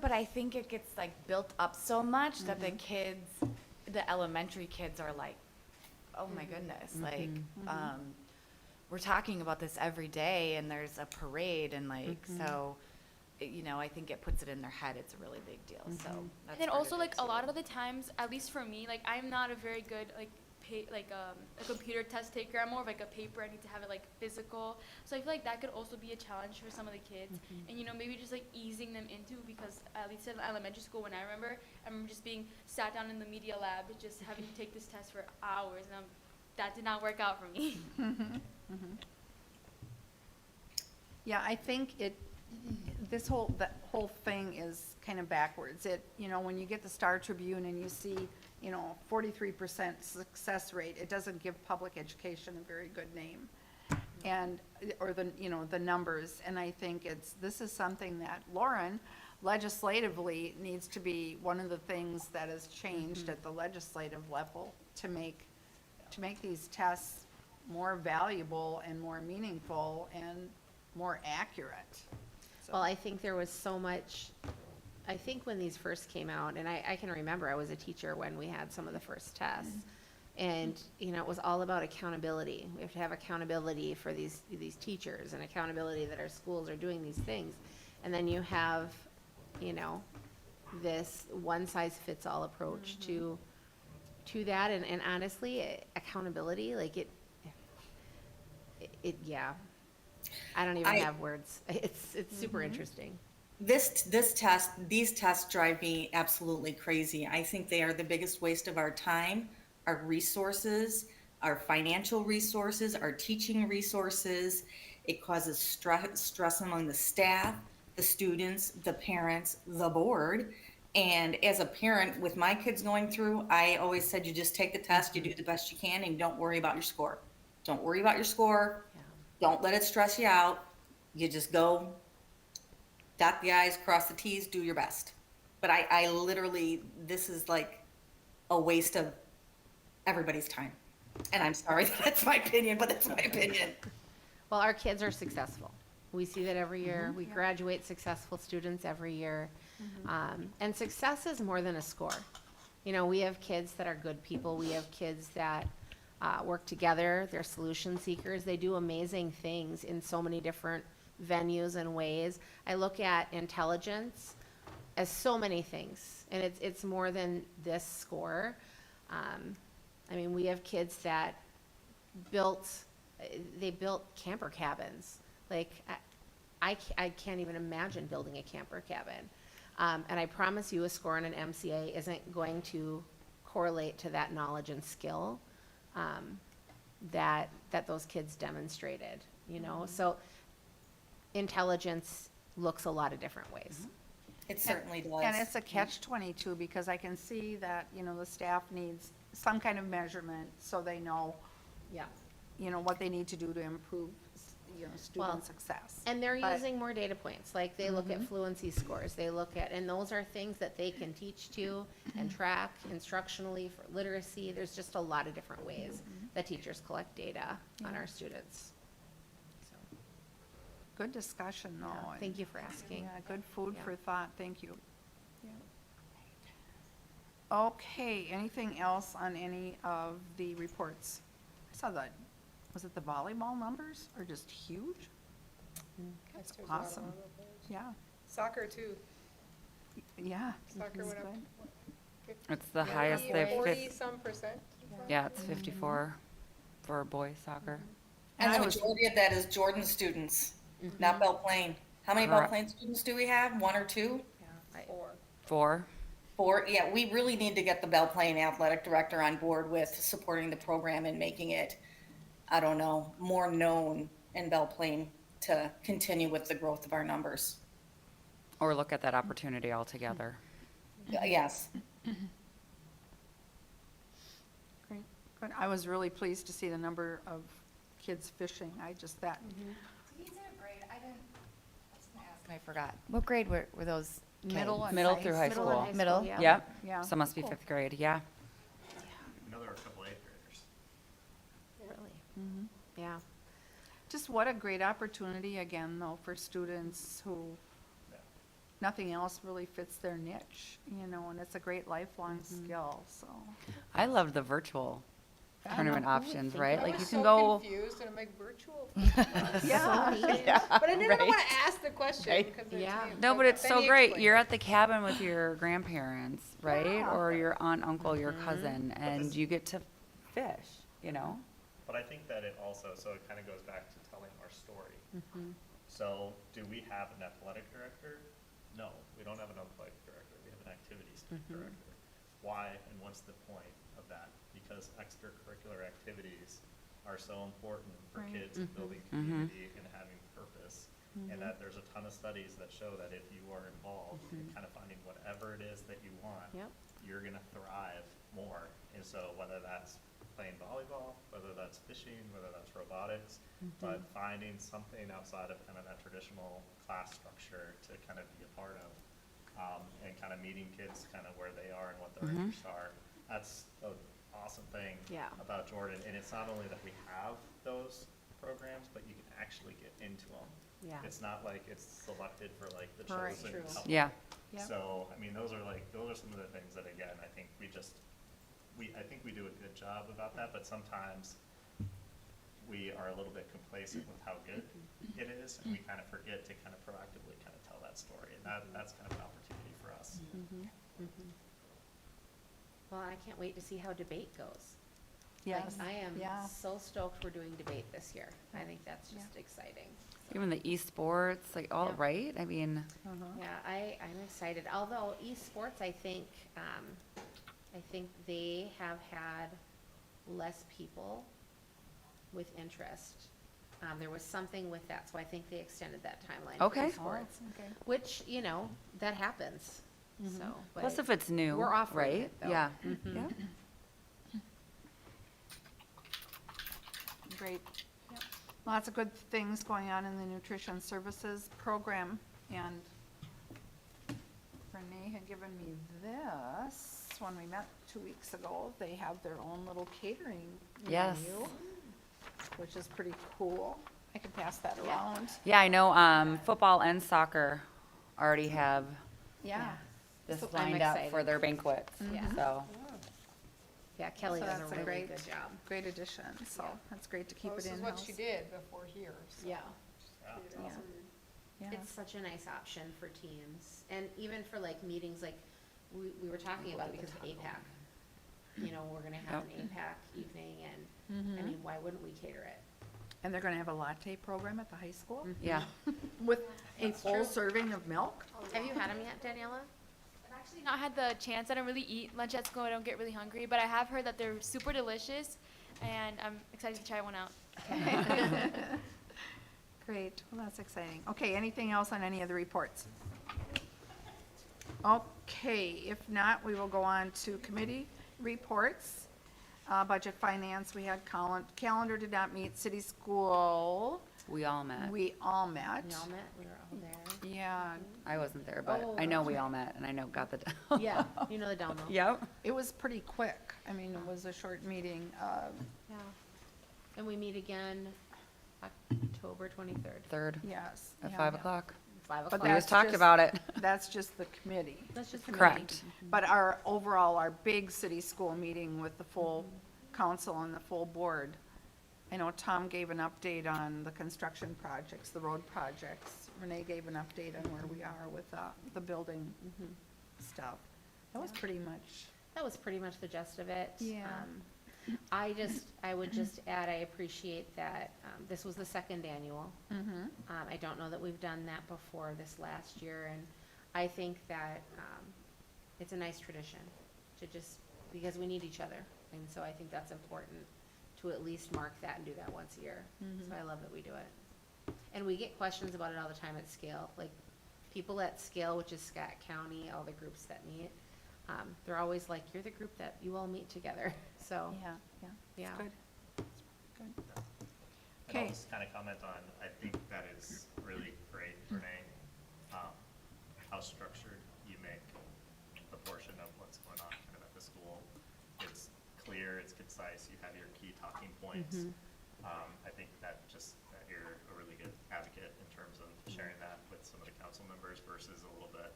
but I think it gets like built up so much that the kids, the elementary kids are like, oh my goodness, like, we're talking about this every day and there's a parade and like, so, you know, I think it puts it in their head, it's a really big deal, so. And then also, like, a lot of the times, at least for me, like, I'm not a very good, like, a computer test taker. I'm more of like a paper. I need to have it like physical. So I feel like that could also be a challenge for some of the kids. And, you know, maybe just like easing them into, because at least in elementary school, when I remember just being sat down in the media lab, just having to take this test for hours, and that did not work out for me. Yeah, I think that whole thing is kind of backwards. You know, when you get the Star Tribune and you see, you know, 43% success rate, it doesn't give public education a very good name. And, or the, you know, the numbers. And I think this is something that Lauren legislatively needs to be one of the things that has changed at the legislative level to make these tests more valuable and more meaningful and more accurate. So. Well, I think there was so much, I think when these first came out, and I can remember I was a teacher when we had some of the first tests, and, you know, it was all about accountability. We have to have accountability for these teachers and accountability that our schools are doing these things. And then you have, you know, this one-size-fits-all approach to that, and honestly, accountability, like yeah. I don't even have words. It's super interesting. These tests drive me absolutely crazy. I think they are the biggest waste of our time, our resources, our financial resources, our teaching resources. It causes stress among the staff, the students, the parents, the board. And as a parent with my kids going through, I always said, you just take the test, you do the best you can, and don't worry about your score. Don't worry about your score. Yeah. Don't let it stress you out. You just go dot the i's, cross the t's, do your best. But I literally, this is like a waste of everybody's time. And I'm sorry that that's my opinion, but that's my opinion. Well, our kids are successful. We see that every year. We graduate successful students every year. And success is more than a score. You know, we have kids that are good people. We have kids that work together. They're solution seekers. They do amazing things in so many different venues and ways. I look at intelligence as so many things, and it's more than this score. I mean, we have kids that built camper cabins. Like, I can't even imagine building a camper cabin. And I promise you, a score on an MCA isn't going to correlate to that knowledge and skill that those kids demonstrated, you know? So intelligence looks a lot of different ways. It certainly does. And it's a catch-22 because I can see that, you know, the staff needs some kind of measurement so they know, Yeah. you know, what they need to do to improve, you know, Well, student success. And they're But- using more data points, like they look at fluency scores, they look at, and those are things that they can teach to and track instructionally for literacy. There's just a lot of different ways that teachers collect data on our students. So, Good discussion, though. yeah, and- thank you for asking. Yeah, good food Yeah. for thought, thank you. Okay, anything else on any of the reports? I saw that, was it the volleyball numbers are just huge? That's there's a lot of awesome. volleyball players. Yeah, Soccer too. yeah. Soccer it's went up. good. what, 50, It's the highest they've, 40-some%. yeah, it's 54 for boys soccer. And I the was- majority of that is Jordan students, not Belle Plaine. How many Belle Correct. Plaine students do we have? One or two? Or 4. Four? Yeah, we really need to get the Belle Plaine athletic director on board with supporting the program and making it, I don't know, more known in Belle Plaine to continue with the growth of our numbers. Or look at that opportunity altogether. Yes. Great, good. I was really pleased to see the number of kids fishing. I just, that, He's in a grade, I was gonna ask and I forgot. What grade were those middle and Middle high through high Middle and school. high Middle? school, yeah. Yep. Yeah. So must be Cool. 5th grade, yeah. I know there were a couple eighth graders. Really? Yeah. Just what a great opportunity again, though, for students who, nothing else really fits their niche, you know, and it's a great lifelong skill, so. I loved the virtual I tournament know, who would options, think right? of Like that? you I can was go. so confused, and I'm like, virtual? Yeah. But I didn't want Right. to ask the question Right. because they're Yeah. team. No, but it's then so he great. explained You're it. at the cabin with your grandparents, right? Yeah. Or your aunt, uncle, your cousin, and this- you get to fish, you know? But I think that it also, so it kind of goes back to telling our story. So do we have an athletic director? No, we don't have an athletic director. We have an activities director. Why and what's the point of that? Because extracurricular activities are so important for Right. kids and building community and having purpose. And that there's a ton of studies that show that if you are involved in kind of finding whatever it is that you want, Yep. you're gonna thrive more. And so whether that's playing volleyball, whether that's fishing, whether that's robotics, but finding something outside of kind of that traditional class structure to kind of be a part of, and kind of meeting kids kind of where they are and what their interests are. That's an awesome thing Yeah. about Jordan. And it's not only that we have those programs, but you can actually get into them. Yeah. It's not like it's selected for like the Right. chosen True. couple. Yeah. Yep. So, I mean, those are some of the things that, again, I think I think we do a good job about that, but sometimes we are a little bit complacent with how good it is, and we kind of forget to kind of proactively kind of tell that story, and that's kind of an opportunity for us. Well, I can't wait to see how debate goes. Yes. Like, I am Yeah. so stoked we're doing debate this year. I think that's just exciting. Even the esports, like all Yeah. right. I mean, Yeah, I'm excited. Although esports, I think they have had less people with interest. There was something with that, so I think they extended that timeline. for Okay. esports, Okay. which, you know, that happens. So, Plus but if it's new, we're offering right? it, though. Yeah. Mhm. Yeah. Great. Lots of good things going on in the nutrition services program, and Renee had given me this when we met 2 weeks ago. They have their own little catering Yes. menu, which is pretty cool. I can pass that around. Yeah, I know, football and soccer already have Yeah. this So I'm lined up for excited. their banquets, Yeah. so. Yeah, Kelly So does a that's really great, good job. great addition, so that's great to keep Well, it this is in-house. what she did before here, so. Yeah. It's Yeah. awesome. Yeah. It's such a nice option for teams, and even for like meetings, like, we were talking about it because of APAC. You know, we're gonna have an APAC evening, and, I mean, why wouldn't we cater it? And they're gonna have a latte program at the high school Yeah. with a full serving of milk? Have you had them yet, Daniela? I've actually not had the chance. I don't really eat lunch at school. I don't get really hungry, but I have heard that they're super delicious, and I'm excited to try one out. Great, well, that's exciting. Okay, anything else on any of the reports? Okay, if not, we will go on to committee reports. Budget finance, we had calendar did not meet, city school, We all met. we all met. We all met, we were all there. Yeah, I wasn't there, but Oh, I know that's we right. all met and I know got the. Yeah, you know the download. Yep. it was pretty quick. I mean, it was a short meeting. Yeah. And we meet again October 23rd. Third Yes. at yeah. 5 o'clock. 5 But o'clock. We just that's talked about it. That's just the committee. That's just Correct. But our big city school meeting with the full council and the full board, I know Tom gave an update on the construction projects, the road projects. Renee gave an update on where we are with the building stuff. That was pretty much, That was pretty much the gist of it. Yeah. I would just add, I appreciate that, this was the second annual. I don't know that we've done that before this last year, and I think that, it's a nice tradition to just, because we need each other. And so I think that's important to at least mark that and do that once a year. So I love that we do it. And we get questions about it all the time at Scale, like, people at Scale, which is Scott County, all the groups that meet, they're always like, you're the group that you all meet together, so, yeah. yeah. Good. Good. And Okay. I'll just kind of comment on, I think that is really great, Renee, how structured you make the portion of what's going on kind of at the school. It's clear, it's concise, you have your key talking points. I think that you're a really good advocate in terms of sharing that with some of the council members versus a little bit,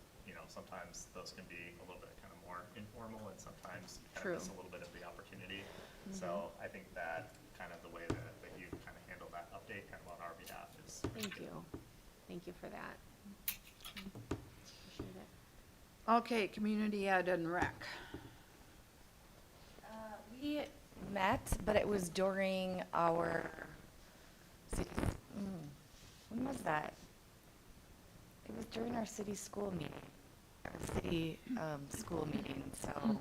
sometimes those can be a little bit kind of more informal and sometimes you kind True. of miss a little bit of the opportunity. So I think that kind of the way that you kind of handle that update kind of on our behalf is really Thank good. you. Thank you for that. Appreciate it. Okay, community ed and rec. We met, but it was during our city, when was that? It was during our city school meeting, our city school meeting, so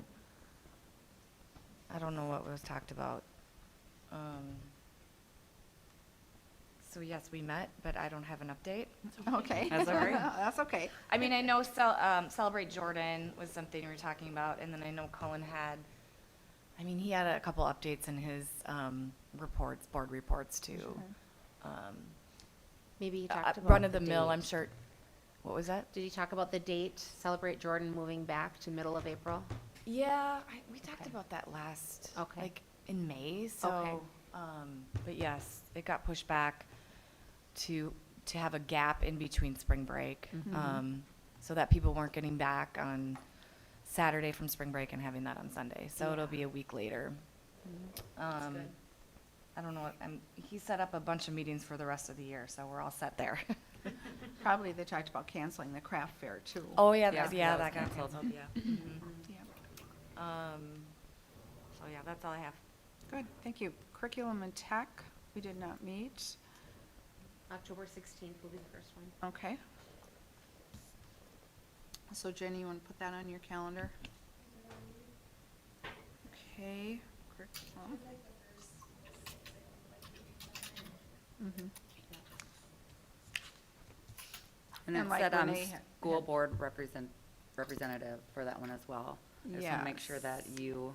I don't know what was talked about. So yes, we met, but I don't have an update. Okay. That's all right. That's okay. I mean, I know Celebrate Jordan was something we were talking about, and then I know Cullen he had a couple updates in his board reports too. Maybe you talked about Run of the mill, date. I'm sure. What was that? Did you talk about the date, Celebrate Jordan moving back to middle of April? Yeah, we talked about that last, Okay. like in May. Okay. So, but yes, it got pushed back to have a gap in between spring break, so that people weren't getting back on Saturday from spring break and having that on Sunday. So it'll be a week later. That's good. I don't know. He set up a bunch of meetings for the rest of the year, so we're all set there. Probably they talked about canceling the craft fair too. Oh yeah, Yeah, that got canceled. canceled. Yeah. Yeah. So yeah, that's all I have. Good, thank you. Curriculum and tech, we did not meet. October 16th will be the first one. Okay. So Jenny, you want to put that on your calendar? Okay, curriculum. And And it like said, Renee school board represent, representative for that one as well. I just want to make sure that Yes. you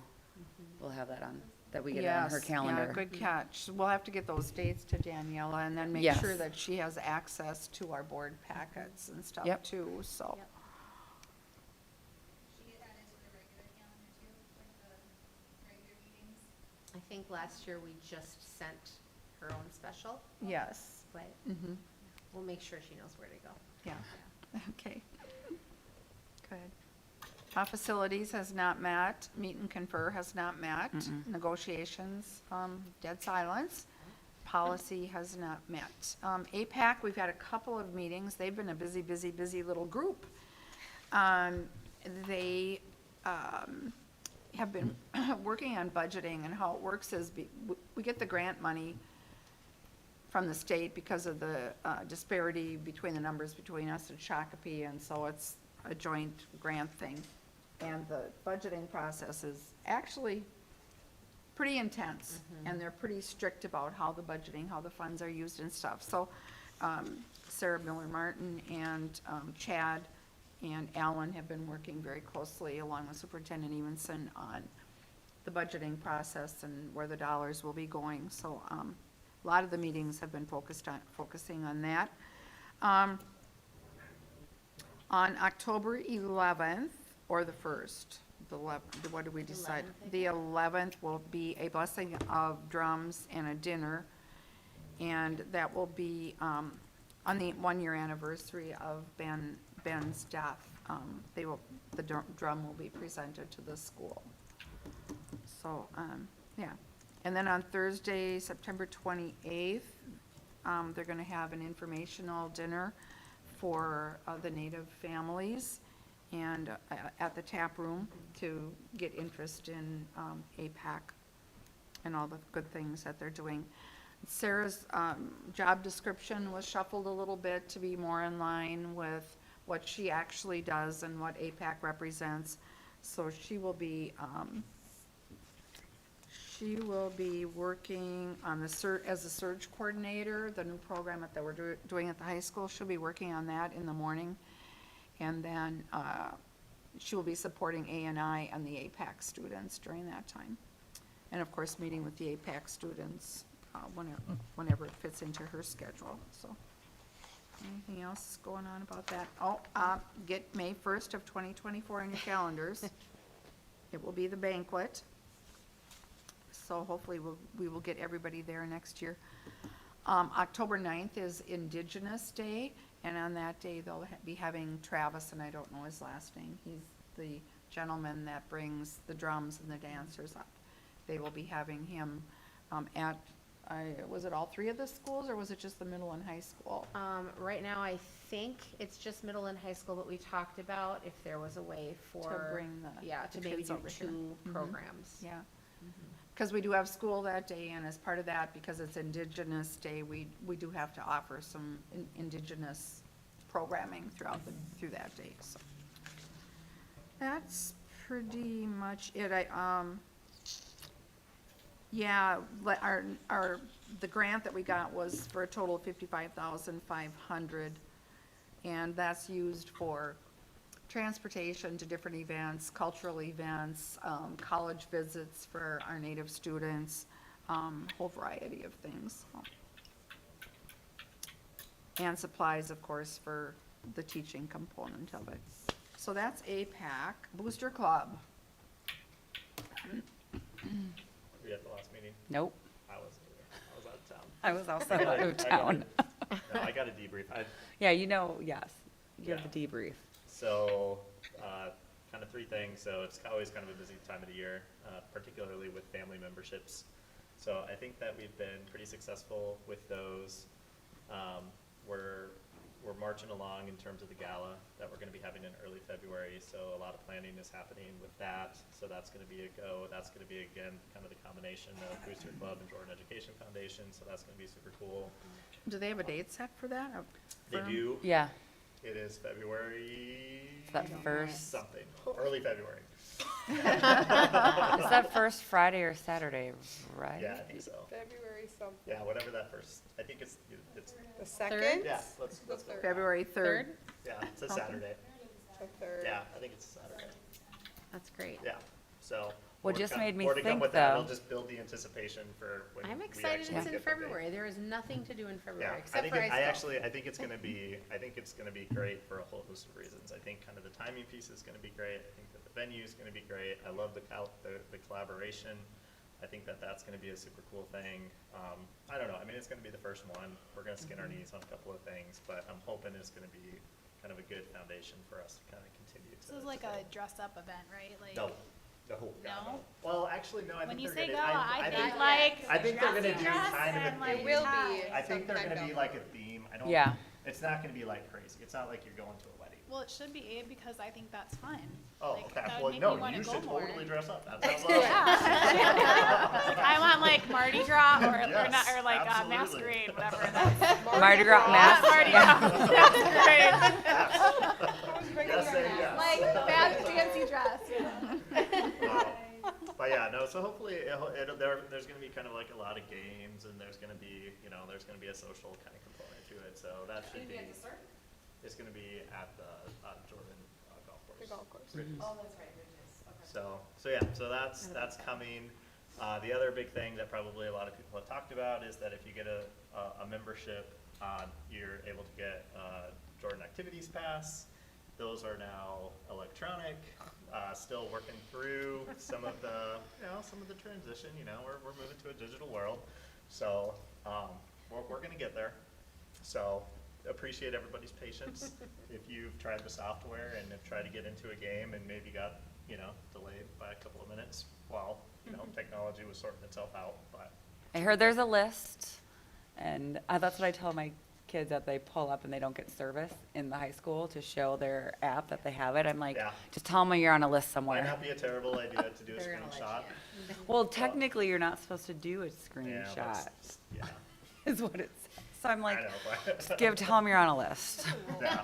will have that on, that we get it on her Yes, calendar. yeah, good catch. We'll have to get those dates to Daniela and then make Yes. sure that she has access to our board packets and stuff Yep. too, so. Yep. I think last year we just sent her own special, Yes. but Mm-hmm, we'll make sure she knows where to go. yeah, okay. Good. Facilities has not met, meet and confer has not met, negotiations, dead silence. Policy has not met. APAC, we've had a couple of meetings, they've been a busy, busy, busy little group. They have been working on budgeting, and how it works is we get the grant money from the state because of the disparity between the numbers between us and Shakopee, and so it's a joint grant thing. And the budgeting process is actually pretty intense, and they're pretty strict about how the budgeting, how the funds are used and stuff. So Sarah Miller-Martin and Chad and Alan have been working very closely along with Superintendent Evenson on the budgeting process and where the dollars will be going. So a lot of the meetings have been focusing on that. On October 11th, or the 1st, what did we decide? 11th, I The 11th will be a blessing of drums and a dinner, and that will be on the 1-year anniversary of Ben's death. The drum will be presented to the school. So, yeah. And then on Thursday, September 28th, they're going to have an informational dinner for the Native families and at the tap room to get interest in APAC and all the good things that they're doing. Sarah's job description was shuffled a little bit to be more in line with what she actually does and what APAC represents. So she will be working on as a surge coordinator, the new program that we're doing at the high school. She'll be working on that in the morning. And then she will be supporting A&I and the APAC students during that time. And of course, meeting with the APAC students whenever it fits into her schedule, so. Anything else going on about that? Oh, get May 1st of 2024 on your calendars. It will be the banquet. So hopefully we will get everybody there next year. October 9th is Indigenous Day, and on that day they'll be having Travis, and I don't know his last name. He's the gentleman that brings the drums and the dancers up. They will be having him was it all 3 of the schools, or was it just the middle and high school? Right now, I think it's just middle and high school, but we talked about if there was a way for. bring to the maybe kids do over here. 2 Mhm. programs. Yeah. Because we do have school that day, and as part of that, because it's Indigenous Day, we do have to offer some Indigenous programming through that day, so. That's pretty much it. The grant that we got was for a total of $55,500, and that's used for transportation to different events, cultural events, college visits for our Native students, whole variety of things. And supplies, of course, for the teaching component of it. So that's APAC. Booster Club. Were you at the last meeting? Nope, I wasn't either. I was out of town. I was also I out got- of town. No, I got a debrief. Yeah, yes, you have Yeah. the debrief. So, kind of 3 things. So it's always kind of a busy time of the year, particularly with family memberships. So I think that we've been pretty successful with those. We're marching along in terms of the gala that we're going to be having in early February. So a lot of planning is happening with that. So that's going to be a go. That's going to be, again, kind of the combination of Booster Club and Jordan Education Foundation. So that's going to be super cool. Do they have a date set for that? They do. Yeah, It is February. Is that first? Something. Early February. is that first Friday or Saturday, right? Yeah, I think so. February something. Yeah, whatever that first. I think it's. The second? Yeah, let's go. February 3rd. Yeah, it's a Okay. Saturday. The third. Yeah, I think it's Saturday. That's great. Yeah, so. What more to just come- made me more to come think, with that. though- It'll just build the anticipation for when I'm we excited actually it's get in the date. February. There is nothing to do in Yeah, February I except think, for I ice golf. think it's gonna be, I think it's gonna be great for a whole host of reasons. I think kind of the timing piece is gonna be great. I think that the venue is gonna be great. I love the collaboration. I think that that's gonna be a super cool thing. I don't know, I mean, it's gonna be the first one. We're gonna skin our knees on a couple of things, but I'm hoping it's gonna be kind of a good foundation for us to kind of continue to. This is like a dress-up event, right? Like, No, no, God, No? no. Well, actually, no, I when think you they're say gonna, go, I I think, think like I think they're gonna dressy do dress kind of a and, like, theme. It will tie. be. I think they're sometime gonna be down like the a theme. I don't. Yeah. It's not gonna be like crazy. It's not like you're going to a wedding. Well, it should be Abe because I think that's fun. Oh, Like, okay. that would Well, make no, me wanna you go should more. totally dress up. That sounds awesome. Like, I want like Mardi Gras or Yes, not, or like absolutely. masquerade, whatever. That's Mardi Gras mask. Mardi Yeah. Gras masquerade. Yes, and yes. Like bad fancy dress. But yeah, no, so hopefully there's going to be kind of like a lot of games and there's going to be, there's going to be a social kind of component to it. So that should be, it's going to be at the Jordan golf course. The golf course. Bridges. Oh, that's right, Bridges, okay. So yeah, so that's coming. The other big thing that probably a lot of people have talked about is that if you get a membership, you're able to get Jordan Activities Pass. Those are now electronic. Still working through some of the transition. We're moving to a digital world, so we're gonna get there. So appreciate everybody's patience. If you've tried the software and have tried to get into a game and maybe got delayed by a couple of minutes while technology was sorting itself out, but I heard there's a list, and that's what I tell my kids that they pull up and they don't get service in the high school to show their app that they have it. I'm like, Yeah. just tell them you're on a list might somewhere. not be a terrible idea to do a They're gonna let screenshot. Well, technically, you're not supposed to do a Yeah, screenshot, that's- yeah, is what it says. So I'm like, I know, but tell them you're on a list. yeah,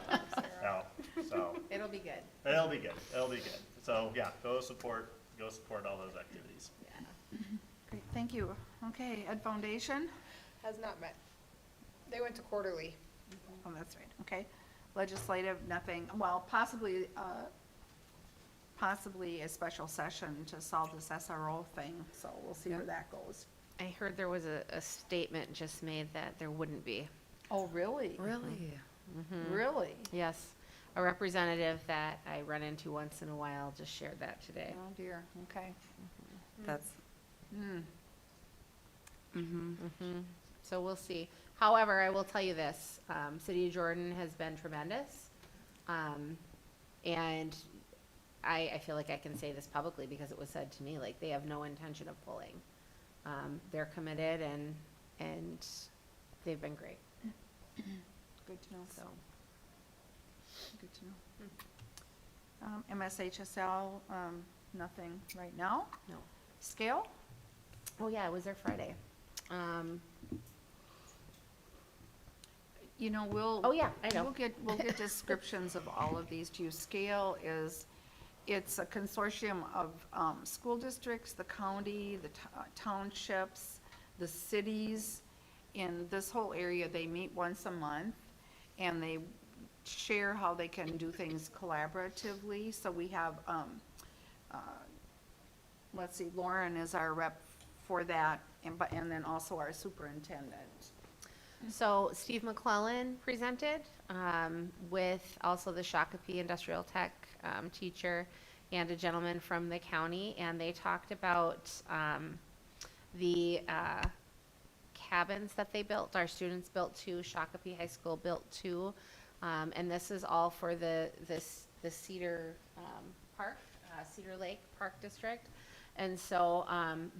no, so. It'll be good. It'll be good. It'll be good. So yeah, go support all those activities. Great, thank you. Okay, Ed Foundation? Has not met. They went to quarterly. Oh, that's right, okay. Legislative, nothing, well, possibly a special session to solve this SRO thing, so we'll see where that goes. I heard there was a statement just made that there wouldn't be. Oh, really? Really? Really? Yes. A representative that I run into once in a while just shared that today. Oh, dear, okay. That's, So we'll see. However, I will tell you this, City of Jordan has been tremendous. And I feel like I can say this publicly because it was said to me, like, they have no intention of pulling. They're committed and they've been great, Good to know. so. Good to know. MSHSL, nothing right now. No. Scale? Oh, yeah, it was there Friday. We'll. Oh, yeah, I know. We'll get descriptions of all of these to you. Scale it's a consortium of, school districts, the county, the townships, the cities. In this whole area, they meet once a month and they share how they can do things collaboratively. So we have, let's see, Lauren is our rep for that, and then also our superintendent. So Steve McClellan presented with also the Shakopee Industrial Tech teacher and a gentleman from the county, and they talked about the cabins that they built. Our students built 2, Shakopee High School built 2, and this is all for the Cedar Park, Cedar Lake Park District. And so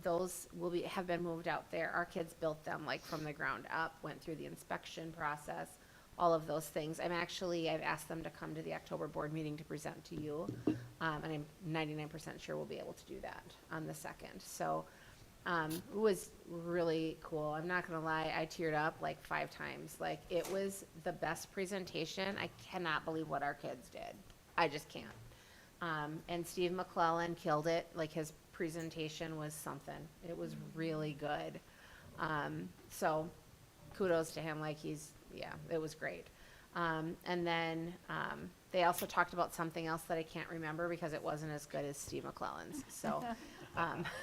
those have been moved out there. Our kids built them like from the ground up, went through the inspection process, all of those things. I've asked them to come to the October board meeting to present to you, and I'm 99% sure we'll be able to do that on the 2nd. So it was really cool. I'm not gonna lie, I teared up like 5 times. Like, it was the best presentation. I cannot believe what our kids did. I just can't. And Steve McClellan killed it. Like, his presentation was something. It was really good. So kudos to him. Like, it was great. And then They also talked about something else that I can't remember because it wasn't as good as Steve McClellan's. So,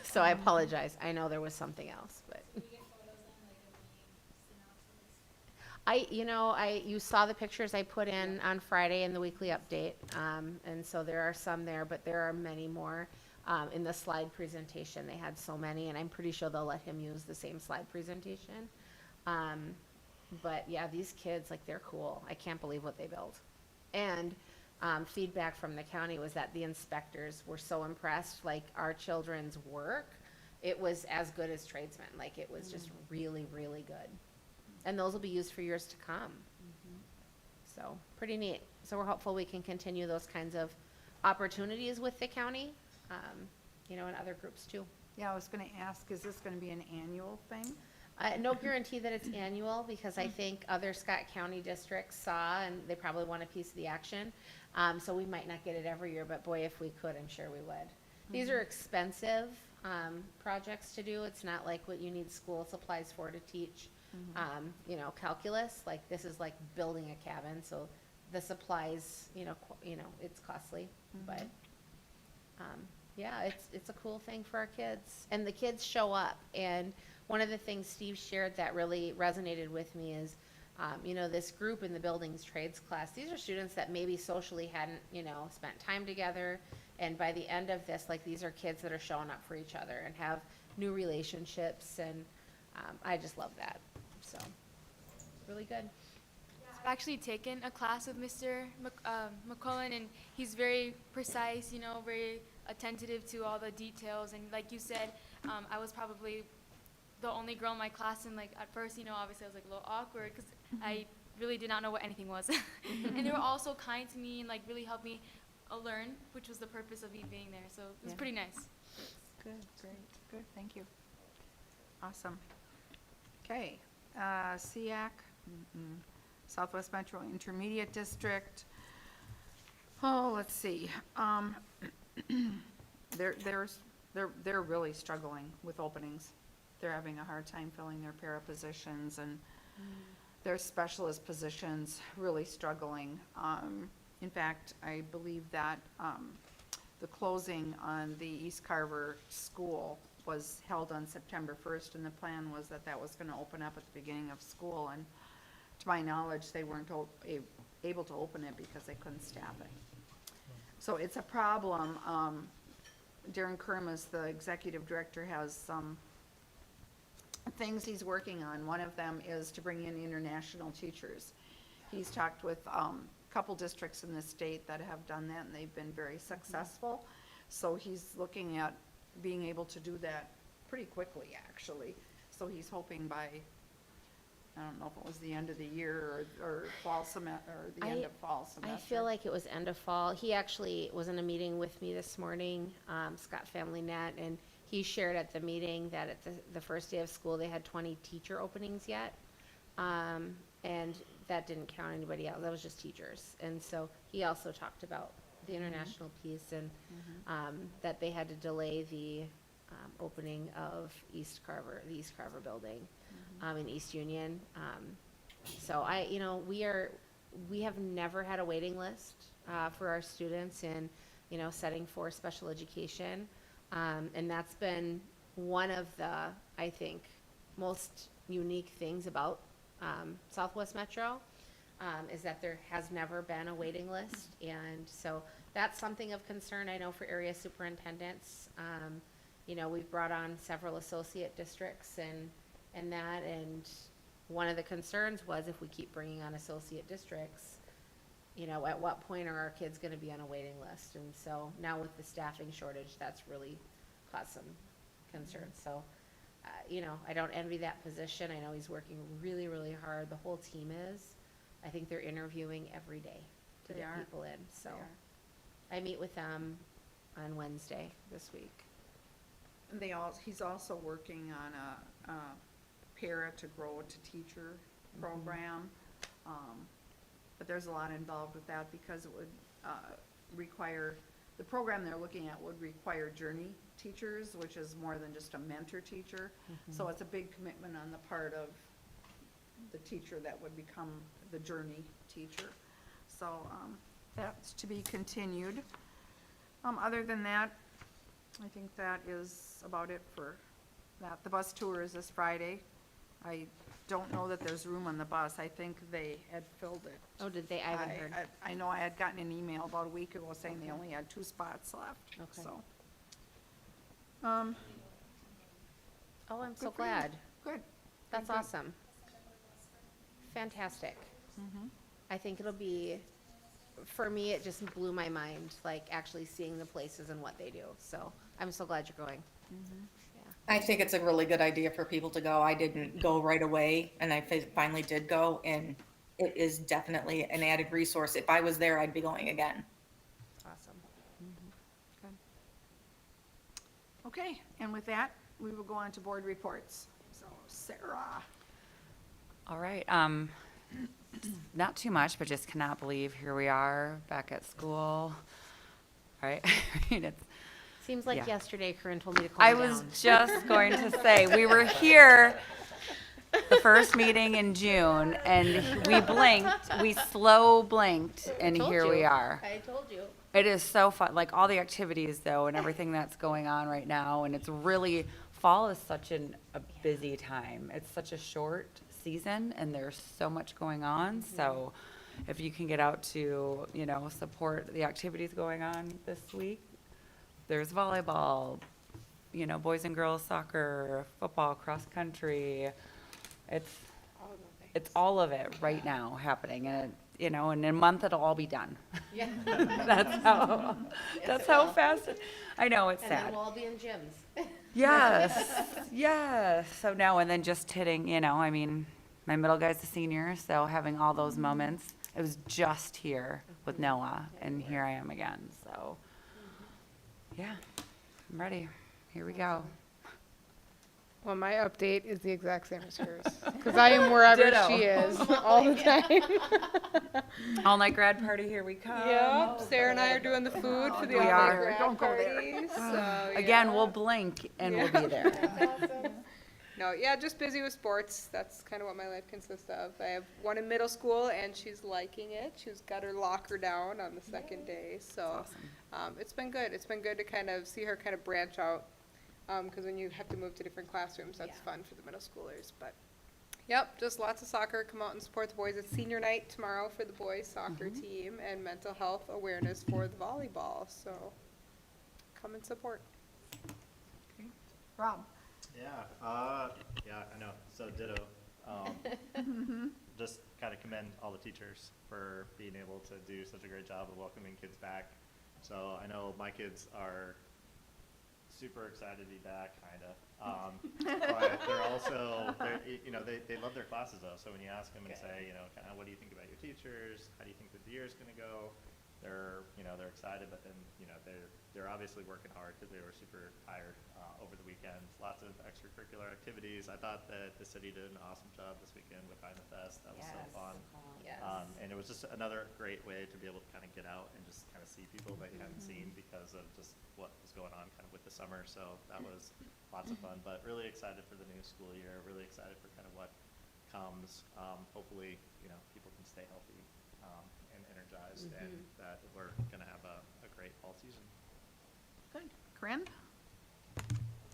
so I apologize. I know there was something else, but. You saw the pictures I put in on Friday in the weekly update, and so there are some there, but there are many more. In the slide presentation, they had so many, and I'm pretty sure they'll let him use the same slide presentation. But yeah, these kids, like, they're cool. I can't believe what they built. And feedback from the county was that the inspectors were so impressed, like, our children's work, it was as good as tradesmen. Like, it was just really, really good. And those will be used for years to come. So, pretty neat. So we're hopeful we can continue those kinds of opportunities with the county, and other groups too. Yeah, I was going to ask, is this going to be an annual thing? No guarantee that it's annual, because I think other Scott County districts saw, and they probably want a piece of the action. So we might not get it every year, but boy, if we could, I'm sure we would. These are expensive projects to do. It's not like what you need school supplies for to teach, calculus. Like, this is like building a cabin, so the supplies, it's costly, but yeah, it's a cool thing for our kids, and the kids show up. And one of the things Steve shared that really resonated with me is, this group in the buildings trades class, these are students that maybe socially hadn't, spent time together. And by the end of this, like, these are kids that are showing up for each other and have new relationships. And I just love that. So, really good. I've actually taken a class with Mr. McCullen, and he's very precise, very attentive to all the details. And like you said, I was probably the only girl in my class, and like at first, obviously I was like a little awkward because I really did not know what anything was. And they were all so kind to me and like really helped me learn, which was the purpose of me being there. So it was pretty nice. Good, great, good, thank you. Awesome. Okay, SEAC, Southwest Metro Intermediate District. Oh, let's see. They're really struggling with openings. They're having a hard time filling their para positions, and their specialist positions really struggling. In fact, I believe that the closing on the East Carver School was held on September 1st, and the plan was that was going to open up at the beginning of school. And to my knowledge, they weren't able to open it because they couldn't staff it. So it's a problem. Darren Kermas, the executive director, has some things he's working on. One of them is to bring in international teachers. He's talked with a couple districts in the state that have done that, and they've been very successful. So he's looking at being able to do that pretty quickly, actually. So he's hoping by, I don't know if it was the end of the year or fall semester, or the end of fall semester. I feel like it was end of fall. He actually was in a meeting with me this morning, Scott Family Net, and he shared at the meeting that at the first day of school, they had 20 teacher openings yet. And that didn't count anybody else. That was just teachers. And so he also talked about the international piece, and that they had to delay the opening of the East Carver building in East Union. So we have never had a waiting list for our students in, setting for special education. And that's been one of the, I think, most unique things about Southwest Metro, is that there has never been a waiting list. And so that's something of concern, I know, for area superintendents. We've brought on several associate districts and one of the concerns was, if we keep bringing on associate districts, at what point are our kids going to be on a waiting list? And so now with the staffing shortage, that's really caused some concerns. So, I don't envy that position. I know he's working really, really hard. The whole team is. I think they're interviewing every day to get people in. So I meet with them on Wednesday this week. And he's also working on a para to grow to teacher program. But there's a lot involved with that, because it would require, the program they're looking at would require journey teachers, which is more than just a mentor teacher. So it's a big commitment on the part of the teacher that would become the journey teacher. So that's to be continued. Other than that, I think that is about it for that. The bus tour is this Friday. I don't know that there's room on the bus. I think they had filled it. Oh, did they? I haven't heard. I know I had gotten an email about a week ago saying they only had 2 spots left, Okay. so. Oh, I'm so Good for you. glad. Good. That's Good. awesome. Fantastic. I think it'll be, for me, it just blew my mind, like actually seeing the places and what they do. So I'm so glad you're going. I think it's a really good idea for people to go. I didn't go right away, and I finally did go, and it is definitely an added resource. If I was there, I'd be going again. Awesome. Okay, and with that, we will go on to board reports. So Sarah. All right. Not too much, but just cannot believe here we are back at school. Right? I mean, it's, Seems like Yeah. yesterday Corinne told me to calm I down. was just going to say, we were here the first meeting in June, and we blinked, we slow blinked, and Told here we you. are. I told you. It is so fun, like all the activities though, and everything that's going on right now, and it's really, fall is such a busy time. It's such a short season, and there's so much going on, so if you can get out to, you know, support the activities going on this week, there's volleyball, you know, boys and girls soccer, football, cross country. It's all of it right now happening, and you know, in a month it'll all be done. Yeah. That's how, that's how fast, I know, it's And then sad. we'll all be in gyms. Yes, yes. So no, and then just hitting, you know, I mean, my middle guy's a senior, so having all those moments, it was just here with Noah, and here I am again, so. Yeah, I'm ready. Here we go. Well, my update is the exact same as hers, because I am wherever Ditto. she is all the time. All night grad party, here we come. Yep, Sarah and I are doing the food for the We all-night are. grad Don't go there. party, so, Again, yeah. we'll blink and we'll be there. No, yeah, just busy with sports. That's kind of what my life consists of. I have one in middle school, and she's liking it. She's got her locker down on the second day, so it's been good. It's been good to kind of see her kind of branch out, because when you have to move to different classrooms, that's fun for the middle schoolers. But yep, just lots of soccer. Come out and support the boys. It's senior night tomorrow for the boys soccer team, and mental health awareness for the volleyball. So come and support. Rob. Yeah, I know, so ditto. Just kind of commend all the teachers for being able to do such a great job of welcoming kids back. So I know my kids are super excited to be back, kind of. But they're also, you know, they love their classes though. So when you ask them and say, you know, kind of what do you think about your teachers? How do you think that the year's going to go? They're, you know, they're excited, but then, you know, they're obviously working hard because they were super tired over the weekend. Lots of extracurricular activities. I thought that the city did an awesome job this weekend with Hyman Fest. That was so fun. Yes. And it was just another great way to be able to kind of get out and just kind of see people that you hadn't seen because of just what was going on kind of with the summer. So that was lots of fun, but really excited for the new school year. Really excited for kind of what comes. Hopefully, you know, people can stay healthy and energized, and that we're going to have a great fall season. Good. Corinne?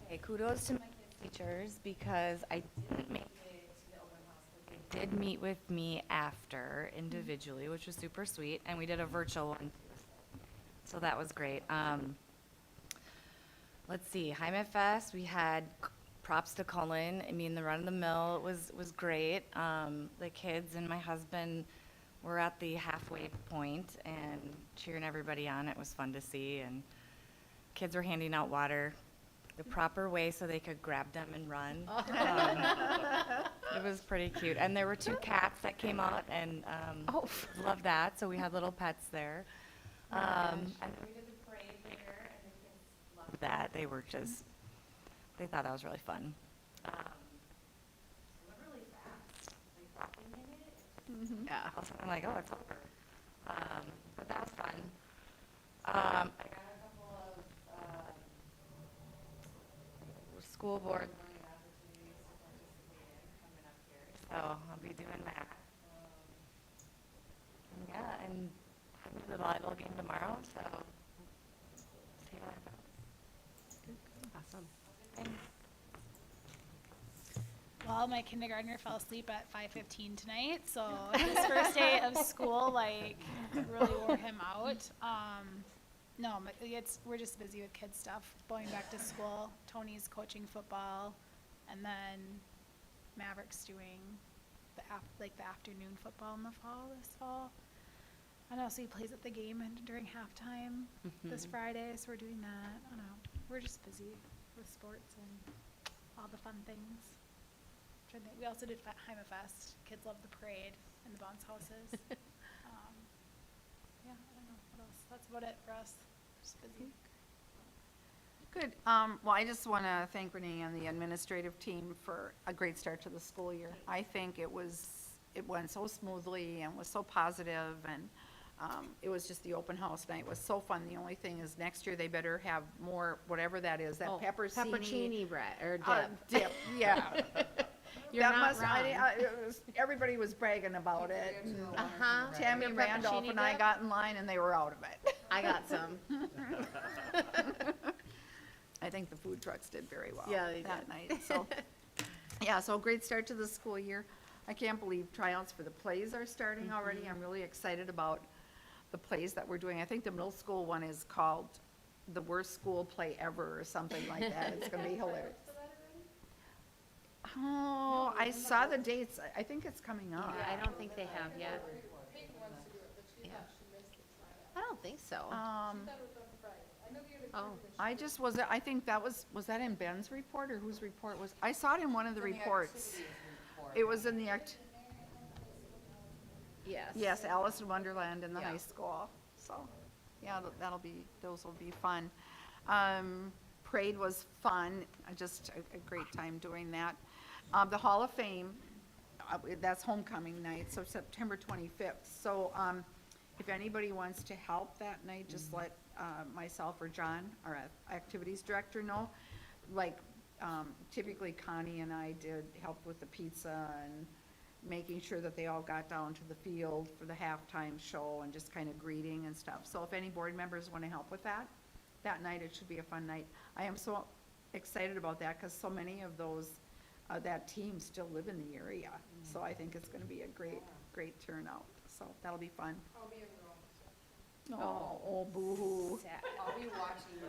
Okay, kudos to my kids' teachers because I didn't make it to the open house, but they did meet with me after individually, which was super sweet, and we did a virtual one too. So that was great. Let's see, Jaime Fest, we had props to Cullen. I mean, the run of the mill was great. The kids and my husband were at the halfway point and cheering everybody on. It was fun to see, and kids were handing out water the proper way so they could grab them and run. It was pretty cute. And there were 2 cats that came out, and loved that. So we had little pets there. And then we did the parade there, and the kids loved that. They were just, they thought that was really fun. It went really fast, like 5 minutes. Yeah, I was kind of like, oh, it's over. But that was fun. I got a couple of school board learning opportunities to participate in coming up here, so I'll be doing that. Yeah, and I did volleyball game tomorrow, so see how that goes. Awesome. Well, my kindergartner fell asleep at 5:15 tonight, so his first day of school, like, really wore him out. No, we're just busy with kids stuff, going back to school. Tony's coaching football, and then Maverick's doing the afternoon football in the fall, this fall. I know, so he plays at the game during halftime this Friday, so we're doing that. I don't know, we're just busy with sports and all the fun things. We also did Heimafest. Kids love the parade and the bounce houses. Yeah, I don't know what else. That's about it for us. Just busy. Good. Well, I just want to thank Renee and the administrative team for a great start to the school year. I think it went so smoothly and was so positive, and it was just the open house night was so fun. The only thing is next year they better have more, whatever that is, that Peppercini bread or dip. dip, yeah. You're That not must- wrong. everybody was bragging about it. Uh-huh. Tammy Your Randolph pepperoni and I dip? got in line and they were out of it. I got some. I think the food trucks did very well Yeah, they that did. night, so. Yeah, so great start to the school year. I can't believe tryouts for the plays are starting already. I'm really excited about the plays that we're doing. I think the middle school one is called The Worst School Play Ever or something like that. It's gonna be hilarious. Oh, I saw the dates. I think it's coming up. I don't think they have yet. Yeah. I don't think so. Oh, I just I think that was that in Ben's report or whose report was, I saw it in one of the reports. It was in the yes. yes, Alice in Wonderland in the Yeah. high school, so, yeah, those will be fun. Parade was fun, just a great time doing that. The Hall of Fame, that's homecoming night, so September 25th. So, if anybody wants to help that night, just let myself or John, our activities director, know. Like, typically Connie and I did help with the pizza and making sure that they all got down to the field for the halftime show and just kind of greeting and stuff. So if any board members want to help with that night, it should be a fun night. I am so excited about that because so many of those, that team still live in the area. So I think it's going to be a great turnout. So that'll be fun. I'll be in Rome. Oh, boo-hoo. Sad. I'll be watching you.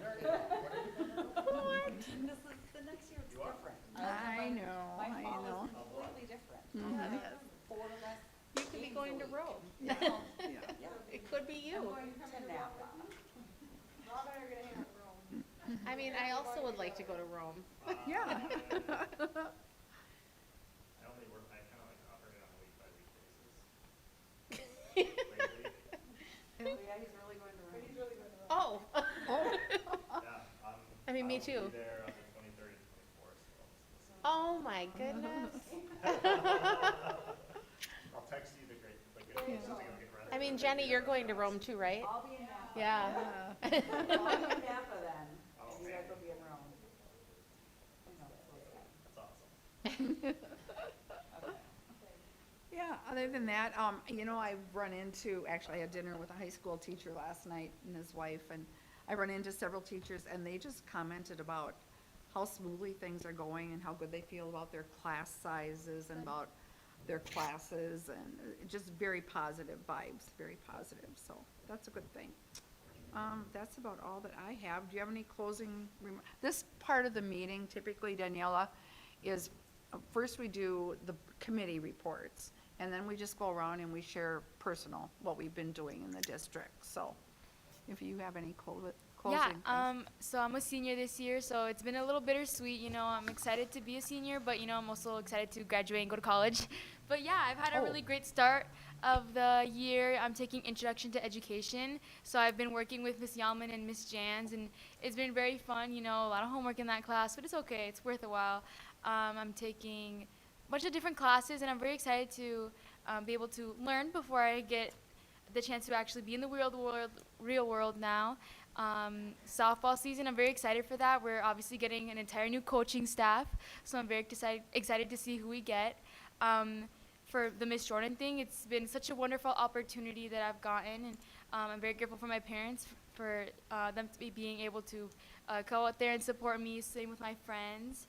The next year it's different. I know, My I fall know. is completely different. Mhm. Four less You could be games going a to week. Rome. Yeah. It could be I'm you. going to Napa. Rob and I are gonna hang out in Rome. I mean, I also would like to go to Rome. Yeah. I only work, I kind of like operate on a week-by-week basis. Lately. Oh, yeah, he's really going to Rome. He's really going to Rome. Oh. Yeah, I mean, me I'll too. be there on the 23rd and 24th, so. Oh, my goodness. I'll text you the good news to go get ready. I mean, Jenny, you're going to Rome too, right? I'll be in Napa. Yeah. I'll be in Napa then, Oh, and you guys man. will be in Rome. That's awesome. Yeah, other than that, I've run into, actually, I had dinner with a high school teacher last night and his wife, and I run into several teachers, and they just commented about how smoothly things are going and how good they feel about their class sizes and about their classes, and just very positive vibes, very positive, so that's a good thing. That's about all that I have. Do you have any closing this part of the meeting typically, Daniela, is, first we do the committee reports, and then we just go around and we share personal, what we've been doing in the district, so if you have any closing Yeah, things. so I'm a senior this year, so it's been a little bittersweet. I'm excited to be a senior, but I'm also excited to graduate and go to college. But yeah, I've had a really great start of the year. I'm taking Introduction to Education, so I've been working with Miss Yalman and Miss Jans, and it's been very fun. A lot of homework in that class, but it's okay. It's worth a while. I'm taking a bunch of different classes, and I'm very excited to be able to learn before I get the chance to actually be in the real world now. Softball season, I'm very excited for that. We're obviously getting an entire new coaching staff, so I'm very excited to see who we get. For the Miss Jordan thing, it's been such a wonderful opportunity that I've gotten, and I'm very grateful for my parents for them to be being able to go out there and support me. Same with my friends.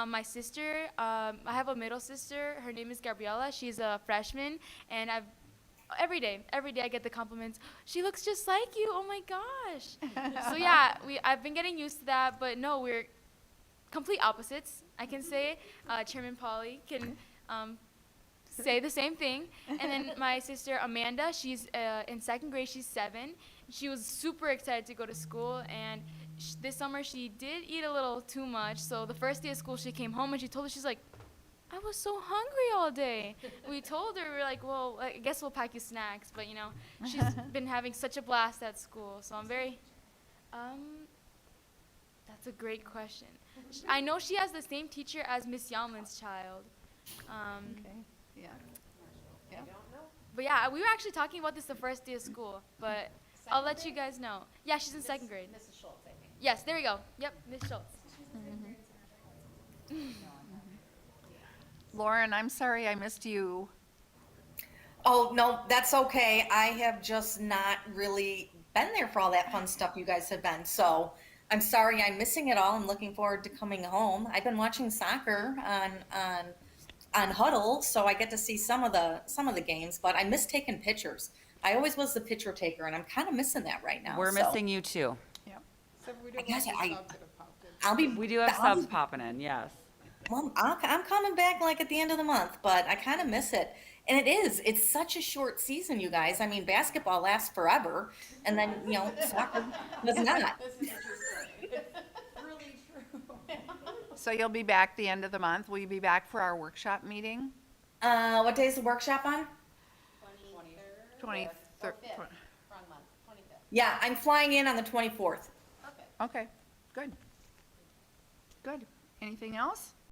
My sister, I have a middle sister. Her name is Gabriella. She's a freshman, and every day I get the compliments. She looks just like you. Oh my gosh. So yeah, I've been getting used to that, but no, we're complete opposites. I can say Chairman Polly can say the same thing. And then my sister Amanda, she's in second grade. She's 7. She was super excited to go to school, and this summer she did eat a little too much. So the first day of school, she came home and she told us, she's like, I was so hungry all day. We told her, we were like, well, I guess we'll pack you snacks. But, you know, she's been having such a blast at school. So I'm very, that's a great question. I know she has the same teacher as Miss Yalman's child. Okay, yeah. Yeah. But yeah, we were actually talking about this the first day of school. But I'll let you guys know. Yeah, she's in second grade. Mrs. Schultz, I think. Yes, there we go. Yep, Miss Schultz. Lauren, I'm sorry I missed you. Oh, no, that's okay. I have just not really been there for all that fun stuff you guys have been. So I'm sorry I'm missing it all. I'm looking forward to coming home. I've been watching soccer on Huddle, so I get to see some of the games, but I miss taking pictures. I always was the picture taker, and I'm kind of missing that right now. We're so missing you too. Except we do I have guess lots of I- subs that have popped in. I'll be. We do have I'll subs be- popping in, yes. Well, I'm coming back like at the end of the month, but I kind of miss it. And it's such a short season, you guys. I mean, basketball lasts forever, and then, soccer does not. So you'll be back the end of the month. Will you be back for our workshop meeting? What day is the workshop on? 23rd. Wrong month, 25th. Yeah, I'm flying in on the 24th. Okay, good. Good. Anything else?